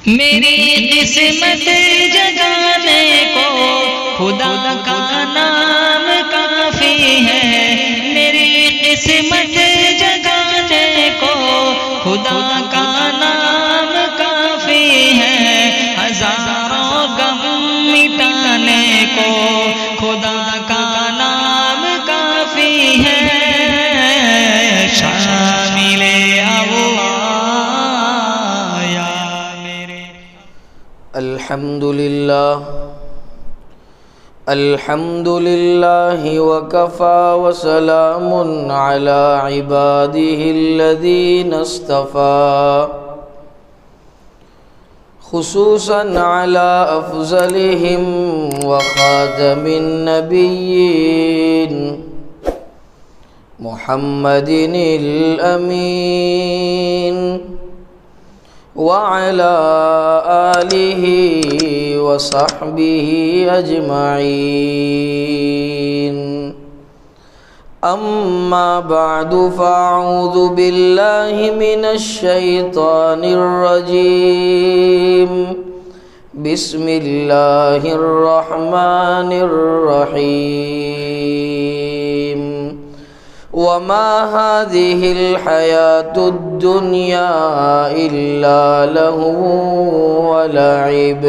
میری قسمت جگانے کو خدا کا نام کافی ہے، میری قسمت جگانے کو خدا کا نام کافی ہے، ہزاروں غم مٹانے کو خدا کا نام کافی ہے، شامل الحمد لله وكفى وسلام على عباده الذين اصطفى، خصوصا على أفضلهم وخاتم النبيين محمد الأمين وعلى آله وصحبه أجمعين. أما بعد فأعوذ بالله من الشيطان الرجيم. بسم الله الرحمن الرحيم. وما هذه الحياة الدنيا إلا لهو ولعب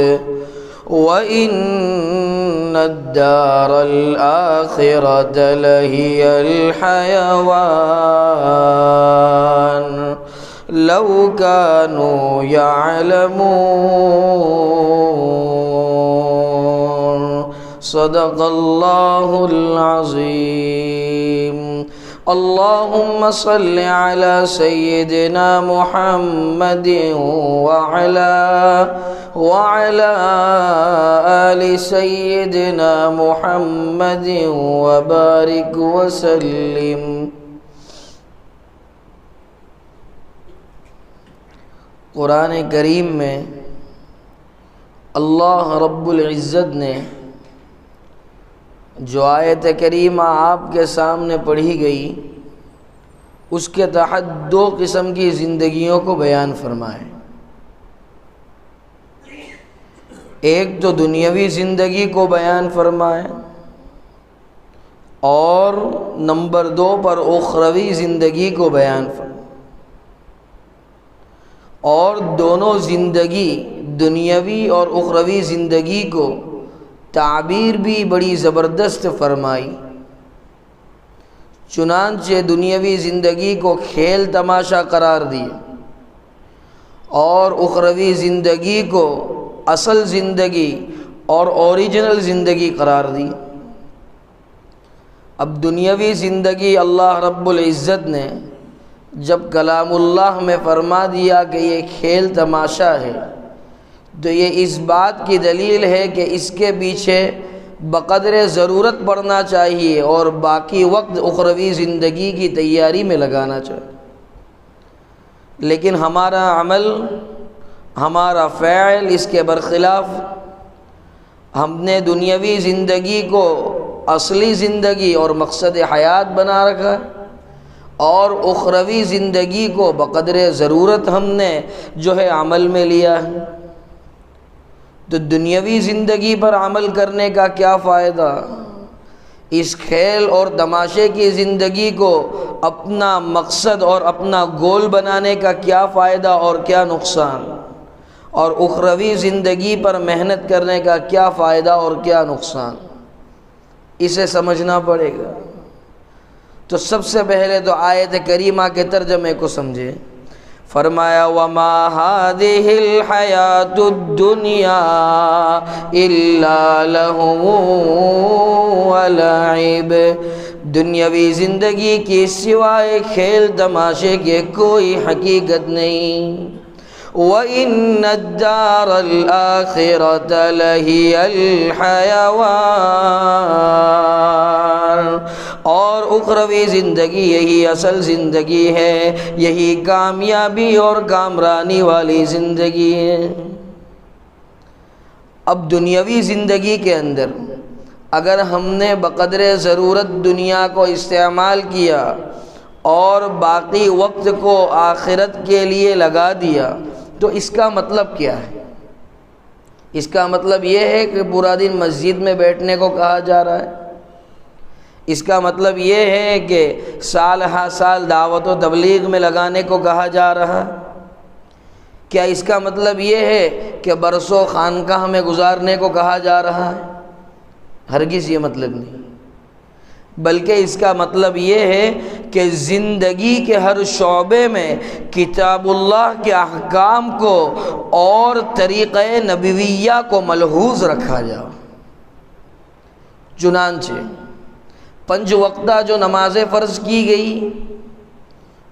وإن الدار الآخرة لهي الحيوان لو كانوا يعلمون. صدق الله العظيم. اللهم صل على سيدنا محمد وعلى آل سيدنا محمد وبارك وسلم. قرآن کریم میں اللہ رب العزت نے جو آیت کریمہ آپ کے سامنے پڑھی گئی اس کے تحت دو قسم کی زندگیوں کو بیان فرمائے. ایک تو دنیاوی زندگی کو بیان فرمائے اور نمبر دو پر اخروی زندگی کو بیان فرمائے. اور دونوں زندگی دنیاوی اور اخروی زندگی کو تعبیر بھی بڑی زبردست فرمائی. چنانچہ دنیاوی زندگی کو کھیل تماشا قرار دیا اور اخروی زندگی کو اصل زندگی اور اوریجنل زندگی قرار دی. اب دنیاوی زندگی اللہ رب العزت نے جب کلام اللہ میں فرما دیا کہ یہ کھیل تماشا ہے تو یہ اس بات کی دلیل ہے کہ اس کے پیچھے بقدر ضرورت پڑنا چاہیے اور باقی وقت اخروی زندگی کی تیاری میں لگانا چاہیے. لیکن ہمارا عمل، ہمارا فعل اس کے برخلاف. ہم نے دنیاوی زندگی کو اصلی زندگی اور مقصد حیات بنا رکھا اور اخروی زندگی کو بقدر ضرورت ہم نے جو ہے عمل میں لیا ہے. تو دنیاوی زندگی پر عمل کرنے کا کیا فائدہ؟ اس کھیل اور تماشے کی زندگی کو اپنا مقصد اور اپنا گول بنانے کا کیا فائدہ اور کیا نقصان؟ اور اخروی زندگی پر محنت کرنے کا کیا فائدہ اور کیا نقصان؟ اسے سمجھنا پڑے گا. تو سب سے پہلے تو آیت کریمہ کے ترجمے کو سمجھے. فرمایا وما هذه الحیات الدنیا الا لهو ولعب. دنیاوی زندگی کی سوائے کھیل تماشے کے کوئی حقیقت نہیں. وَإِنَّ الدَّارَ الْآخِرَةَ لَهِيَ الْحَيَوَانُ. اور اخروی زندگی یہی اصل زندگی ہے، یہی کامیابی اور کامرانی والی زندگی ہے. اب دنیاوی زندگی کے اندر اگر ہم نے بقدر ضرورت دنیا کو استعمال کیا اور باقی وقت کو آخرت کے لیے لگا دیا تو اس کا مطلب کیا ہے؟ اس کا مطلب یہ ہے کہ پورا دن مسجد میں بیٹھنے کو کہا جا رہا ہے؟ اس کا مطلب یہ ہے کہ سال ہا سال دعوت و تبلیغ میں لگانے کو کہا جا رہا ہے؟ کیا اس کا مطلب یہ ہے کہ برسوں خانقاہ میں گزارنے کو کہا جا رہا ہے؟ ہرگز یہ مطلب نہیں، بلکہ اس کا مطلب یہ ہے کہ زندگی کے ہر شعبے میں کتاب اللہ کے احکام کو اور طریقہ نبویہ کو ملحوظ رکھا جائے۔ چنانچہ 5 وقتہ جو نمازیں فرض کی گئی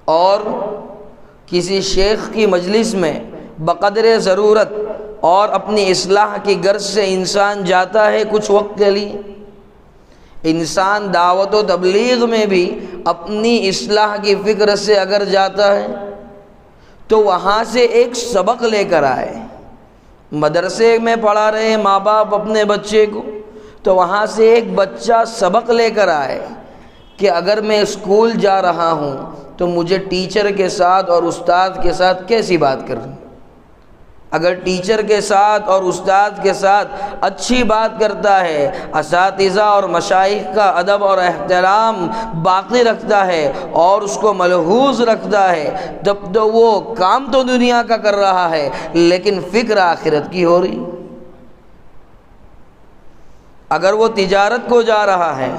اور کسی شیخ کی مجلس میں بقدر ضرورت اور اپنی اصلاح کی غرض سے انسان جاتا ہے کچھ وقت کے لیے، انسان دعوت و تبلیغ میں بھی اپنی اصلاح کی فکر سے اگر جاتا ہے تو وہاں سے ایک سبق لے کر آئے۔ مدرسے میں پڑھا رہے ماں باپ اپنے بچے کو، تو وہاں سے ایک بچہ سبق لے کر آئے کہ اگر میں اسکول جا رہا ہوں تو مجھے ٹیچر کے ساتھ اور استاد کے ساتھ کیسی بات کرنی، اگر ٹیچر کے ساتھ اور استاد کے ساتھ اچھی بات کرتا ہے، اساتذہ اور مشائخ کا ادب اور احترام باقی رکھتا ہے اور اس کو ملحوظ رکھتا ہے، تب تو وہ کام تو دنیا کا کر رہا ہے لیکن فکر آخرت کی ہو رہی۔ اگر وہ تجارت کو جا رہا ہے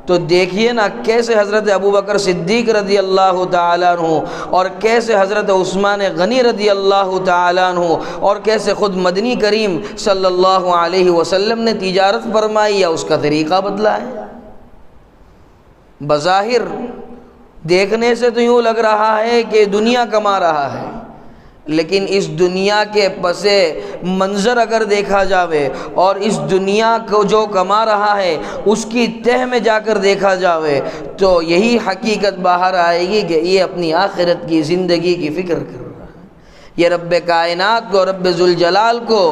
تو دیکھیے نا کیسے حضرت ابوبکر صدیق رضی اللہ تعالیٰ عنہ اور کیسے حضرت عثمان غنی رضی اللہ تعالیٰ عنہ اور کیسے خود مدنی کریم صلی اللہ علیہ وسلم نے تجارت فرمائی یا اس کا طریقہ بدلا ہے۔ بظاہر دیکھنے سے تو یوں لگ رہا ہے کہ دنیا کما رہا ہے، لیکن اس دنیا کے پس منظر اگر دیکھا جاوے اور اس دنیا کو جو کما رہا ہے اس کی تہ میں جا کر دیکھا جاوے تو یہی حقیقت باہر آئے گی کہ یہ اپنی آخرت کی زندگی کی فکر کر رہا ہے۔ یہ رب کائنات کو، رب ذوالجلال کو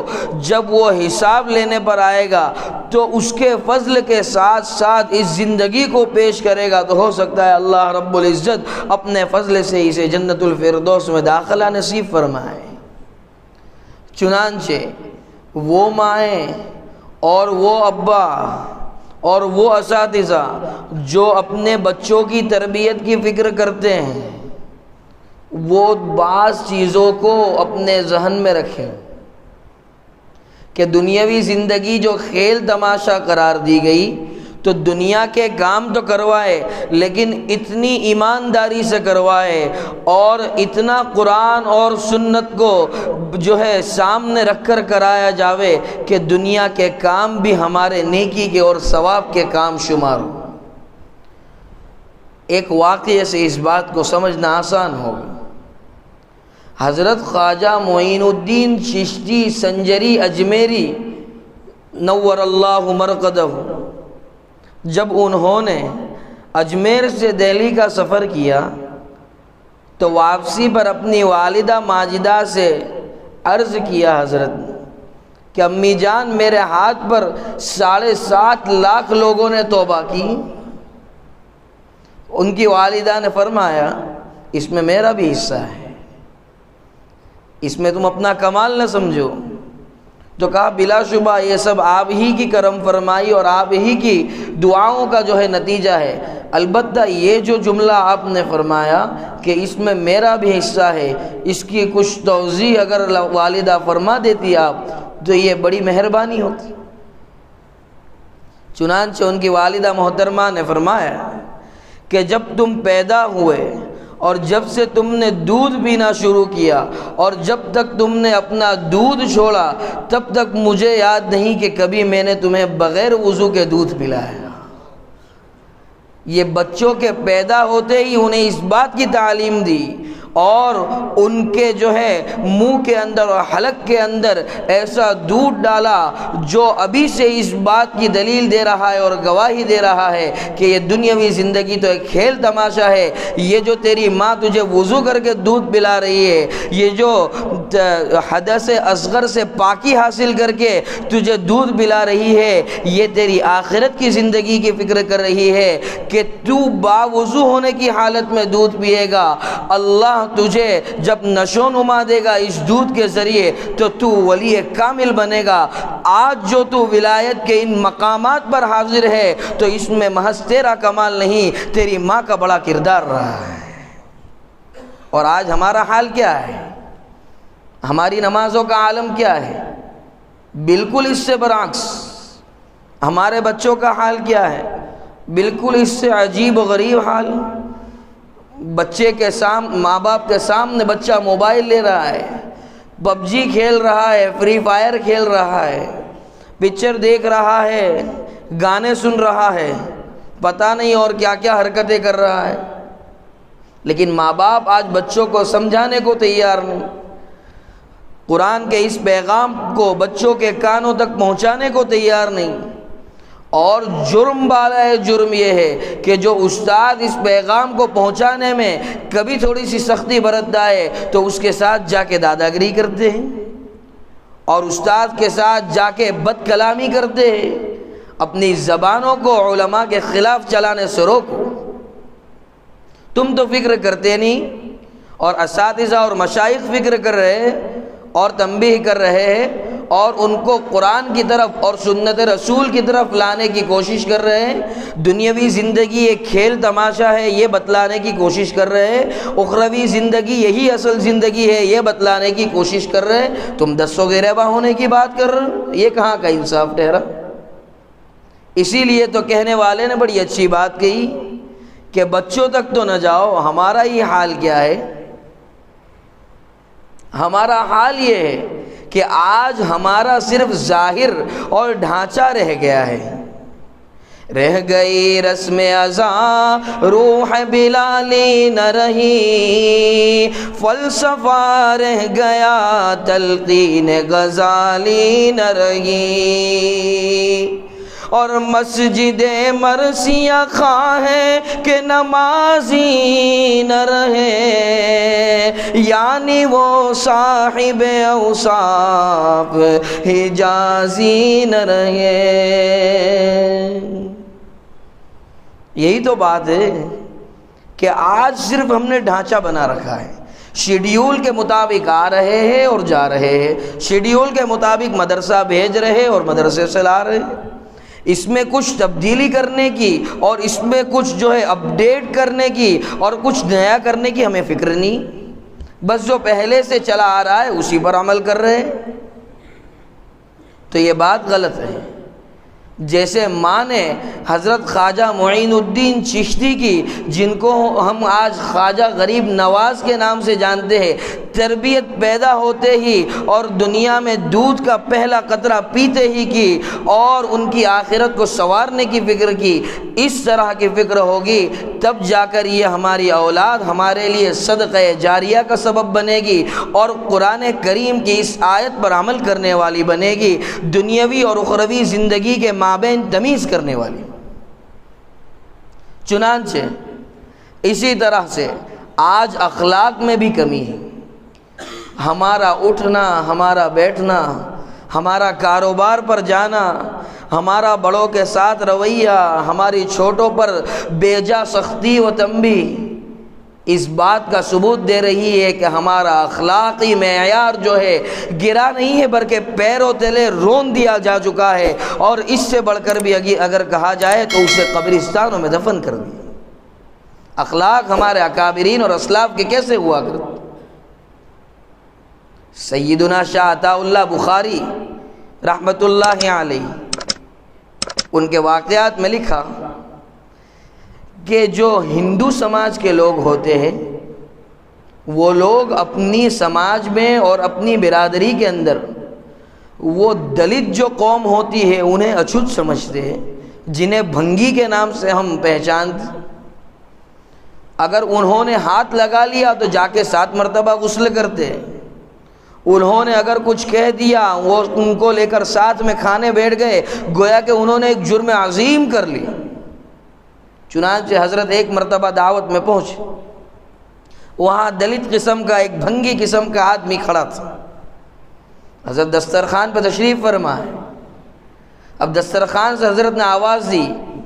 جب وہ حساب لینے پر آئے گا تو اس کے فضل کے ساتھ ساتھ اس زندگی کو پیش کرے گا، تو ہو سکتا ہے اللہ رب العزت اپنے فضل سے اسے جنت الفردوس میں داخلہ نصیب فرمائے۔ چنانچہ وہ مائیں اور وہ ابا اور وہ اساتذہ جو اپنے بچوں کی تربیت کی فکر کرتے ہیں وہ بعض چیزوں کو اپنے ذہن میں رکھیں کہ دنیاوی زندگی جو کھیل تماشا قرار دی گئی تو دنیا کے کام تو کروائے لیکن اتنی ایمانداری سے کروائے اور اتنا قرآن اور سنت کو جو ہے سامنے رکھ کر کرایا جاوے کہ دنیا کے کام بھی ہمارے نیکی کے اور ثواب کے کام شمار ہو۔ ایک واقعے سے اس بات کو سمجھنا آسان ہوگا۔ حضرت خواجہ معین الدین چشتی سنجری اجمیری نور اللہ مرقدہ جب انہوں نے اجمیر سے دہلی کا سفر کیا تو واپسی پر اپنی والدہ ماجدہ سے عرض کیا حضرت کہ امی جان میرے ہاتھ پر 7.5 لاکھ لوگوں نے توبہ کی۔ ان کی والدہ نے فرمایا اس میں میرا بھی حصہ ہے، اس میں تم اپنا کمال نہ سمجھو۔ تو کہا بلا شبہ یہ سب آپ ہی کی کرم فرمائی اور آپ ہی کی دعاؤں کا جو ہے نتیجہ ہے، البتہ یہ جو جملہ آپ نے فرمایا کہ اس میں میرا بھی حصہ ہے، اس کی کچھ توضیح اگر والدہ فرما دیتی آپ تو یہ بڑی مہربانی ہوتی۔ چنانچہ ان کی والدہ محترمہ نے فرمایا کہ جب تم پیدا ہوئے اور جب سے تم نے دودھ پینا شروع کیا اور جب تک تم نے اپنا دودھ چھوڑا تب تک مجھے یاد نہیں کہ کبھی میں نے تمہیں بغیر وضو کے دودھ پلایا۔ یہ بچوں کے پیدا ہوتے ہی انہیں اس بات کی تعلیم دی اور ان کے جو ہے منہ کے اندر اور حلق کے اندر ایسا دودھ ڈالا جو ابھی سے اس بات کی دلیل دے رہا ہے اور گواہی دے رہا ہے کہ یہ دنیاوی زندگی تو ایک کھیل تماشا ہے۔ یہ جو تیری ماں تجھے وضو کر کے دودھ پلا رہی ہے، یہ جو حدث اصغر سے پاکی حاصل کر کے تجھے دودھ پلا رہی ہے، یہ تیری آخرت کی زندگی کی فکر کر رہی ہے کہ تو باوضو ہونے کی حالت میں دودھ پیے گا، اللہ اللہ تجھے جب نشو نما دے گا اس دودھ کے ذریعے تو تو ولی کامل بنے گا۔ آج جو تو ولایت کے ان مقامات پر حاضر ہے تو اس میں محض تیرا کمال نہیں، تیری ماں کا بڑا کردار رہا ہے۔ اور آج ہمارا حال کیا ہے؟ ہماری نمازوں کا عالم کیا ہے؟ بالکل اس سے برعکس۔ ہمارے بچوں کا حال کیا ہے؟ بالکل اس سے عجیب و غریب حال۔ بچے کے سامنے، ماں باپ کے سامنے بچہ موبائل لے رہا ہے، پب جی کھیل رہا ہے، فری فائر کھیل رہا ہے، پکچر دیکھ رہا ہے، گانے سن رہا ہے، پتہ نہیں اور کیا کیا حرکتیں کر رہا ہے، لیکن ماں باپ آج بچوں کو سمجھانے کو تیار نہیں، قرآن کے اس پیغام کو بچوں کے کانوں تک پہنچانے کو تیار نہیں۔ اور جرم بالا ہے، جرم یہ ہے کہ جو استاد اس پیغام کو پہنچانے میں کبھی تھوڑی سی سختی برتتا ہے تو اس کے ساتھ جا کے دادا گیری کرتے ہیں اور استاد کے ساتھ جا کے بد کلامی کرتے ہیں۔ اپنی زبانوں کو علماء کے خلاف چلانے سے روکو۔ تم تو فکر کرتے نہیں، اور اساتذہ اور مشائخ فکر کر رہے ہیں اور تنبیہ کر رہے ہیں اور ان کو قرآن کی طرف اور سنت رسول کی طرف لانے کی کوشش کر رہے ہیں۔ دنیاوی زندگی ایک کھیل تماشا ہے یہ بتلانے کی کوشش کر رہے ہیں، اخروی زندگی یہی اصل زندگی ہے یہ بتلانے کی کوشش کر رہے ہیں۔ تم دستوں گریباں ہونے کی بات کر رہے ہو، یہ کہاں کا انصاف ٹھہرا؟ اسی لیے تو کہنے والے نے بڑی اچھی بات کہی کہ بچوں تک تو نہ جاؤ، ہمارا یہ حال کیا ہے؟ ہمارا حال یہ ہے کہ آج ہمارا صرف ظاہر اور ڈھانچہ رہ گیا ہے۔ رہ گئی رسم ازاں روح بلالی نہ رہی، فلسفہ رہ گیا تلقین غزالی نہ رہی، اور مسجد مرثیہ خواہ ہے کہ نمازی نہ رہے، یعنی وہ صاحب اوصاف حجازی نہ رہے۔ یہی تو بات ہے کہ آج صرف ہم نے ڈھانچہ بنا رکھا ہے، شیڈیول کے مطابق آ رہے ہیں اور جا رہے ہیں، شیڈیول کے مطابق مدرسہ بھیج رہے اور مدرسے سے لا رہے ہیں۔ اس میں کچھ تبدیلی کرنے کی اور اس میں کچھ جو ہے اپڈیٹ کرنے کی اور کچھ نیا کرنے کی ہمیں فکر نہیں، بس جو پہلے سے چلا آ رہا ہے اسی پر عمل کر رہے ہیں۔ تو یہ بات غلط ہے۔ جیسے ماں نے حضرت خواجہ معین الدین چشتی کی، جن کو ہم آج خواجہ غریب نواز کے نام سے جانتے ہیں، تربیت پیدا ہوتے ہی اور دنیا میں دودھ کا پہلا قطرہ پیتے ہی کی اور ان کی آخرت کو سنوارنے کی فکر کی، اس طرح کی فکر ہوگی تب جا کر یہ ہماری اولاد ہمارے لیے صدقہ جاریہ کا سبب بنے گی اور قرآن کریم کی اس آیت پر عمل کرنے والی بنے گی، دنیاوی اور اخروی زندگی کے مابین تمیز کرنے والی۔ چنانچہ اسی طرح سے آج اخلاق میں بھی کمی ہے۔ ہمارا اٹھنا، ہمارا بیٹھنا، ہمارا کاروبار پر جانا، ہمارا بڑوں کے ساتھ رویہ، ہماری چھوٹوں پر بیجا سختی و تنبیہ اس بات کا ثبوت دے رہی ہے کہ ہمارا اخلاقی معیار جو ہے گرا نہیں ہے بلکہ پیروں تلے رون دیا جا چکا ہے، اور اس سے بڑھ کر بھی اگر کہا جائے تو اسے قبرستانوں میں دفن کر دیا۔ اخلاق ہمارے اکابرین اور اسلاف کے کیسے ہوا کرتے؟ سیدنا شاہ عطا اللہ بخاری رحمت اللہ علیہ، ان کے واقعات میں لکھا کہ جو ہندو سماج کے لوگ ہوتے ہیں وہ لوگ اپنی سماج میں اور اپنی برادری کے اندر وہ دلت جو قوم ہوتی ہے انہیں اچھوت سمجھتے ہیں، جنہیں بھنگی کے نام سے ہم پہچانتے۔ اگر انہوں نے ہاتھ لگا لیا تو جا کے 7 مرتبہ غسل کرتے ہیں، انہوں نے اگر کچھ کہہ دیا وہ ان کو لے کر ساتھ میں کھانے بیٹھ گئے، گویا کہ انہوں نے ایک جرم عظیم کر لیا۔ چنانچہ حضرت ایک مرتبہ دعوت میں پہنچے، وہاں دلت قسم کا ایک بھنگی قسم کا آدمی کھڑا تھا۔ حضرت دسترخوان پہ تشریف فرما ہے۔ اب دسترخوان سے حضرت نے آواز دی،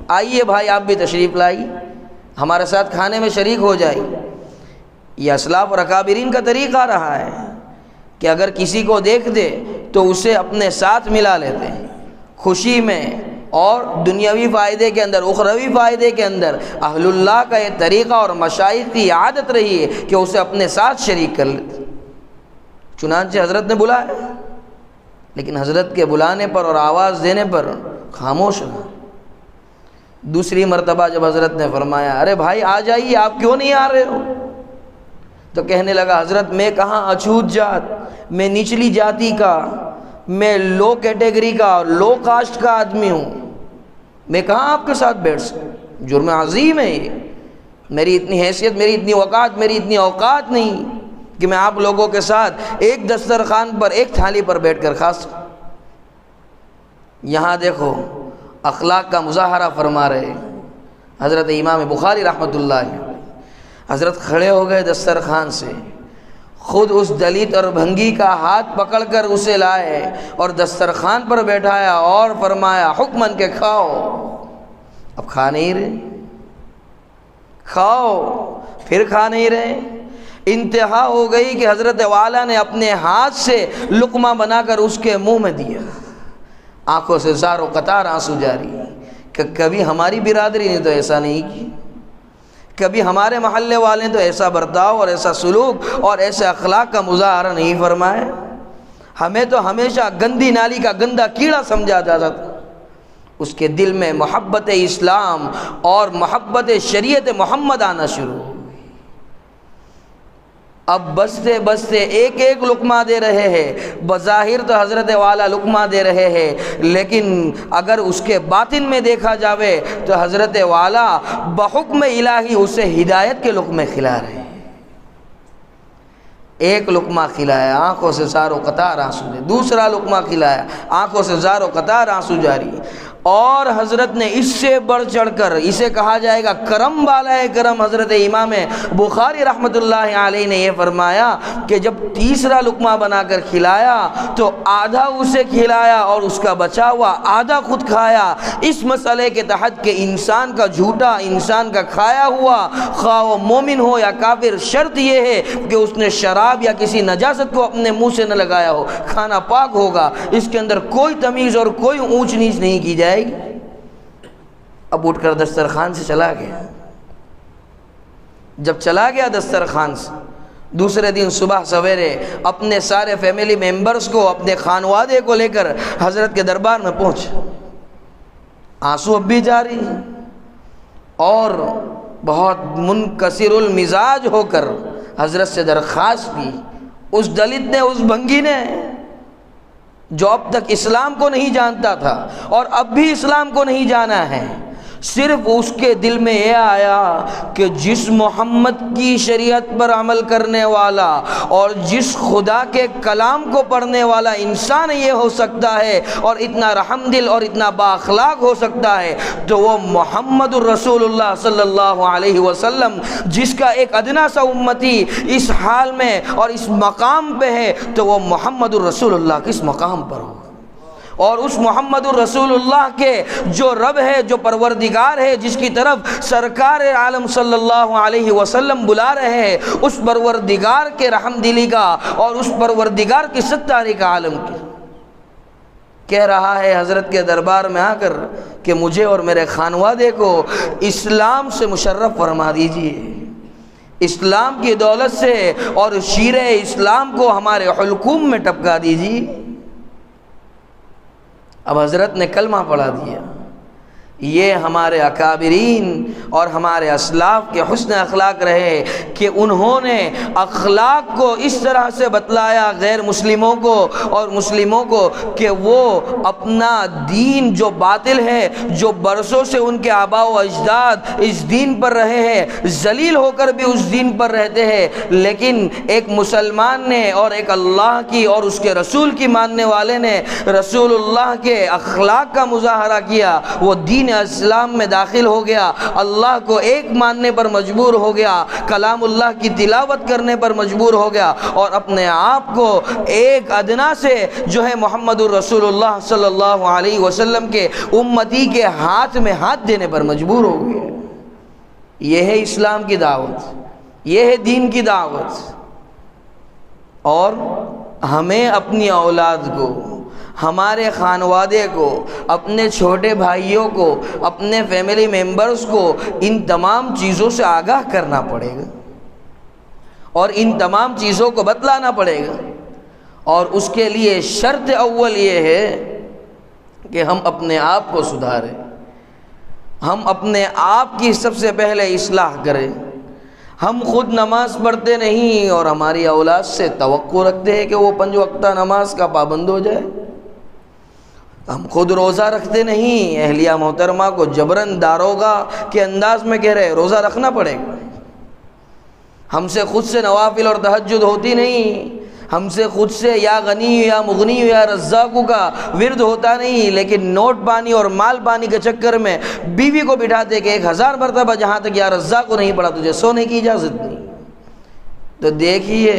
آئیے بھائی آپ بھی تشریف لائی، ہمارے ساتھ کھانے میں شریک ہو جائے۔ یہ اسلاف اور اکابرین کا طریقہ رہا ہے کہ اگر کسی کو دیکھ دے تو اسے اپنے ساتھ ملا لیتے ہیں، خوشی میں اور دنیاوی فائدے کے اندر، اخروی فائدے کے اندر۔ اہل اللہ کا یہ طریقہ اور مشائخ کی عادت رہی ہے کہ اسے اپنے ساتھ شریک کر لیتے۔ چنانچہ حضرت نے بلایا، لیکن حضرت کے بلانے پر اور آواز دینے پر خاموش رہا۔ دوسری مرتبہ جب حضرت نے فرمایا ارے بھائی آ جائیے، آپ کیوں نہیں آ رہے ہو؟ تو کہنے لگا حضرت میں کہاں اچھوت جات، میں نچلی جاتی کا، میں لو کیٹیگری کا اور لو کاسٹ کا آدمی ہوں، میں کہاں آپ کے ساتھ بیٹھ سکوں؟ جرم عظیم ہے یہ، میری اتنی حیثیت، میری اتنی وقات، میری اتنی اوقات نہیں کہ میں آپ لوگوں کے ساتھ ایک دسترخوان پر، ایک تھالی پر بیٹھ کر کھا سکوں۔ یہاں دیکھو اخلاق کا مظاہرہ فرما رہے حضرت امام بخاری رحمۃ اللہ علیہ۔ حضرت کھڑے ہو گئے دسترخوان سے، خود اس دلت اور بھنگی کا ہاتھ پکڑ کر اسے لائے اور دسترخوان پر بیٹھایا اور فرمایا حکمن کے کھاؤ۔ اب کھا نہیں رہے، کھاؤ، پھر کھا نہیں رہے۔ انتہا ہو گئی کہ حضرت والا نے اپنے ہاتھ سے لقمہ بنا کر اس کے منہ میں دیا، آنکھوں سے زار و قطار آنسو جاری کہ کبھی ہماری برادری نے تو ایسا نہیں کی، کبھی ہمارے محلے والے تو ایسا برتاؤ اور ایسا سلوک اور ایسے اخلاق کا مظاہرہ نہیں فرمائے، ہمیں تو ہمیشہ گندی نالی کا گندا کیڑا سمجھا جاتا تھا۔ اس کے دل میں محبت اسلام اور محبت شریعت محمد آنا شروع ہو۔ اب بستے بستے ایک ایک لقمہ دے رہے ہیں، بظاہر تو حضرت والا لقمہ دے رہے ہیں، لیکن اگر اس کے باطن میں دیکھا جاوے تو حضرت والا بحکم الہی اسے ہدایت کے لقمے کھلا رہے ہیں۔ ایک لقمہ کھلایا، آنکھوں سے زار و قطار آنسو دے، دوسرا لقمہ کھلایا، آنکھوں سے زار و قطار آنسو جاری، اور حضرت نے اس سے بڑھ چڑھ کر، اسے کہا جائے گا کرم والا ہے کرم، حضرت امام بخاری رحمۃ اللہ علیہ نے یہ فرمایا کہ جب تیسرا لقمہ بنا کر کھلایا تو آدھا اسے کھلایا اور اس کا بچا ہوا آدھا خود کھایا، اس مسئلے کے تحت کہ انسان کا جھوٹا، انسان کا کھایا ہوا، خواہ وہ مومن ہو یا کافر، شرط یہ ہے کہ اس نے شراب یا کسی نجاست کو اپنے منہ سے نہ لگایا ہو، کھانا پاک ہوگا، اس کے اندر کوئی تمیز اور کوئی اونچ نیچ نہیں کی جائے گی۔ اب اٹھ کر دسترخوان سے چلا گیا۔ جب چلا گیا دسترخوان سے، دوسرے دن صبح سویرے اپنے سارے فیملی ممبرز کو، اپنے خانوادے کو لے کر حضرت کے دربار میں پہنچا۔ آنسو اب بھی جاری اور بہت منکسر المزاج ہو کر حضرت سے درخواست کی۔ اس دلت نے، اس بھنگی نے، جو اب تک اسلام کو نہیں جانتا تھا اور اب بھی اسلام کو نہیں جانا ہے، صرف اس کے دل میں یہ آیا کہ جس محمد کی شریعت پر عمل کرنے والا اور جس خدا کے کلام کو پڑھنے والا انسان یہ ہو سکتا ہے اور اتنا رحم دل اور اتنا با اخلاق ہو سکتا ہے تو وہ محمد الرسول اللہ صلی اللہ علیہ وسلم، جس کا ایک ادنا سا امتی اس حال میں اور اس مقام پہ ہے، تو وہ محمد الرسول اللہ کس مقام پر ہو، اور اس محمد الرسول اللہ کے جو رب ہے، جو پروردگار ہے، جس کی طرف سرکار عالم صلی اللہ علیہ وسلم بلا رہے ہیں، اس پروردگار کے رحم دلی کا اور اس پروردگار کی ستاری کا عالم کی کہہ رہا ہے حضرت کے دربار میں آ کر کہ مجھے اور میرے خانوادے کو اسلام سے مشرف فرما دیجیے، اسلام کی دولت سے اور شیر اسلام کو ہمارے حلقوم میں ٹپکا دیجیے۔ اب حضرت نے کلمہ پڑھا دیا۔ یہ ہمارے اکابرین اور ہمارے اسلاف کے حسن اخلاق رہے کہ انہوں نے اخلاق کو اس طرح سے بتلایا غیر مسلموں کو اور مسلموں کو کہ وہ اپنا دین جو باطل ہے، جو برسوں سے ان کے آباء و اجداد اس دین پر رہے ہیں، ذلیل ہو کر بھی اس دین پر رہتے ہیں، لیکن ایک مسلمان نے اور ایک اللہ کی اور اس کے رسول کی ماننے والے نے رسول اللہ کے اخلاق کا مظاہرہ کیا، وہ دین اسلام میں داخل ہو گیا، اللہ کو ایک ماننے پر مجبور ہو گیا، کلام اللہ کی تلاوت کرنے پر مجبور ہو گیا، اور اپنے آپ کو ایک ادنا سے جو ہے محمد الرسول اللہ صلی اللہ علیہ وسلم کے امتی کے ہاتھ میں ہاتھ دینے پر مجبور ہو گیا۔ یہ ہے اسلام کی دعوت، یہ ہے دین کی دعوت۔ اور ہمیں اپنی اولاد کو، ہمارے خانوادے کو، اپنے چھوٹے بھائیوں کو، اپنے فیملی ممبرز کو ان تمام چیزوں سے آگاہ کرنا پڑے گا اور ان تمام چیزوں کو بتلانا پڑے گا۔ اور اس کے لیے شرط اول یہ ہے کہ ہم اپنے آپ کو سدھاریں، ہم اپنے آپ کی سب سے پہلے اصلاح کریں۔ ہم خود نماز پڑھتے نہیں اور ہماری اولاد سے توقع رکھتے ہیں کہ وہ 5 وقتہ نماز کا پابند ہو جائے۔ ہم خود روزہ رکھتے نہیں، اہلیہ محترمہ کو جبراً داروغہ کے انداز میں کہہ رہے روزہ رکھنا پڑے گا۔ ہم سے خود سے نوافل اور تہجد ہوتی نہیں، ہم سے خود سے یا غنی یا مغنی یا رزاق کا ورد ہوتا نہیں، لیکن نوٹ پانی اور مال پانی کے چکر میں بیوی کو بٹھاتے کہ 1000 مرتبہ جہاں تک یا رزاق کو نہیں پڑھا تجھے سونے کی اجازت نہیں۔ تو دیکھیے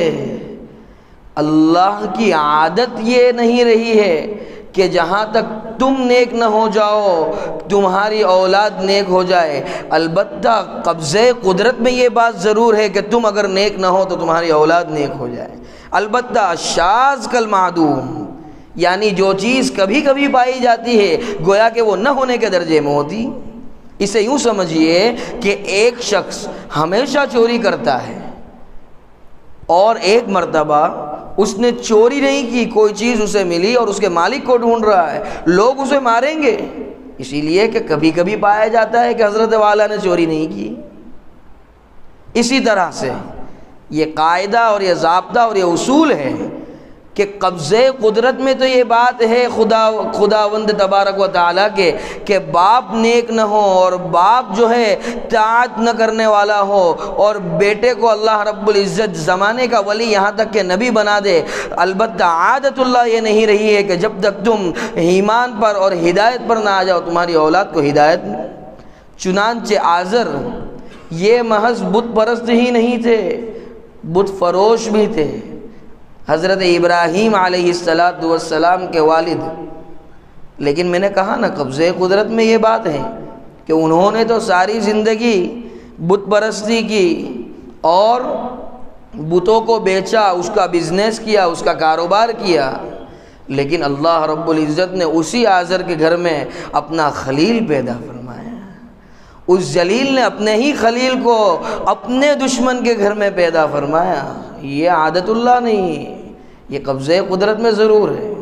اللہ کی عادت یہ نہیں رہی ہے کہ جہاں تک تم نیک نہ ہو جاؤ تمہاری اولاد نیک ہو جائے۔ البتہ قبضۂ قدرت میں یہ بات ضرور ہے کہ تم اگر نیک نہ ہو تو تمہاری اولاد نیک ہو جائے۔ البتہ شاذ کالمعدوم، یعنی جو چیز کبھی کبھی پائی جاتی ہے گویا کہ وہ نہ ہونے کے درجے میں ہوتی۔ اسے یوں سمجھیے کہ ایک شخص ہمیشہ چوری کرتا ہے اور ایک مرتبہ اس نے چوری نہیں کی، کوئی چیز اسے ملی اور اس کے مالک کو ڈھونڈ رہا ہے، لوگ اسے ماریں گے اسی لیے کہ کبھی کبھی پایا جاتا ہے کہ حضرت والا نے چوری نہیں کی۔ اسی طرح سے یہ قاعدہ اور یہ ضابطہ اور یہ اصول ہے کہ قبضۂ قدرت میں تو یہ بات ہے خداوند تبارک و تعالیٰ کے کہ باپ نیک نہ ہو اور باپ جو ہے طاعت نہ کرنے والا ہو اور بیٹے کو اللہ رب العزت زمانے کا ولی یہاں تک کہ نبی بنا دے۔ البتہ عادت اللہ یہ نہیں رہی ہے کہ جب تک تم ایمان پر اور ہدایت پر نہ آ جاؤ تمہاری اولاد کو ہدایت نہیں۔ چنانچہ آزر یہ محض بت پرست ہی نہیں تھے، بت فروش بھی تھے۔ حضرت ابراہیم علیہ السلام کے والد، لیکن میں نے کہا نا قبضۂ قدرت میں یہ بات ہے کہ انہوں نے تو ساری زندگی بت پرستی کی اور بتوں کو بیچا، اس کا بزنس کیا، اس کا کاروبار کیا، لیکن اللہ رب العزت نے اسی آزر کے گھر میں اپنا خلیل پیدا فرمایا۔ اس جلیل نے اپنے ہی خلیل کو اپنے دشمن کے گھر میں پیدا فرمایا۔ یہ عادت اللہ نہیں، یہ قبضۂ قدرت میں ضرور ہے۔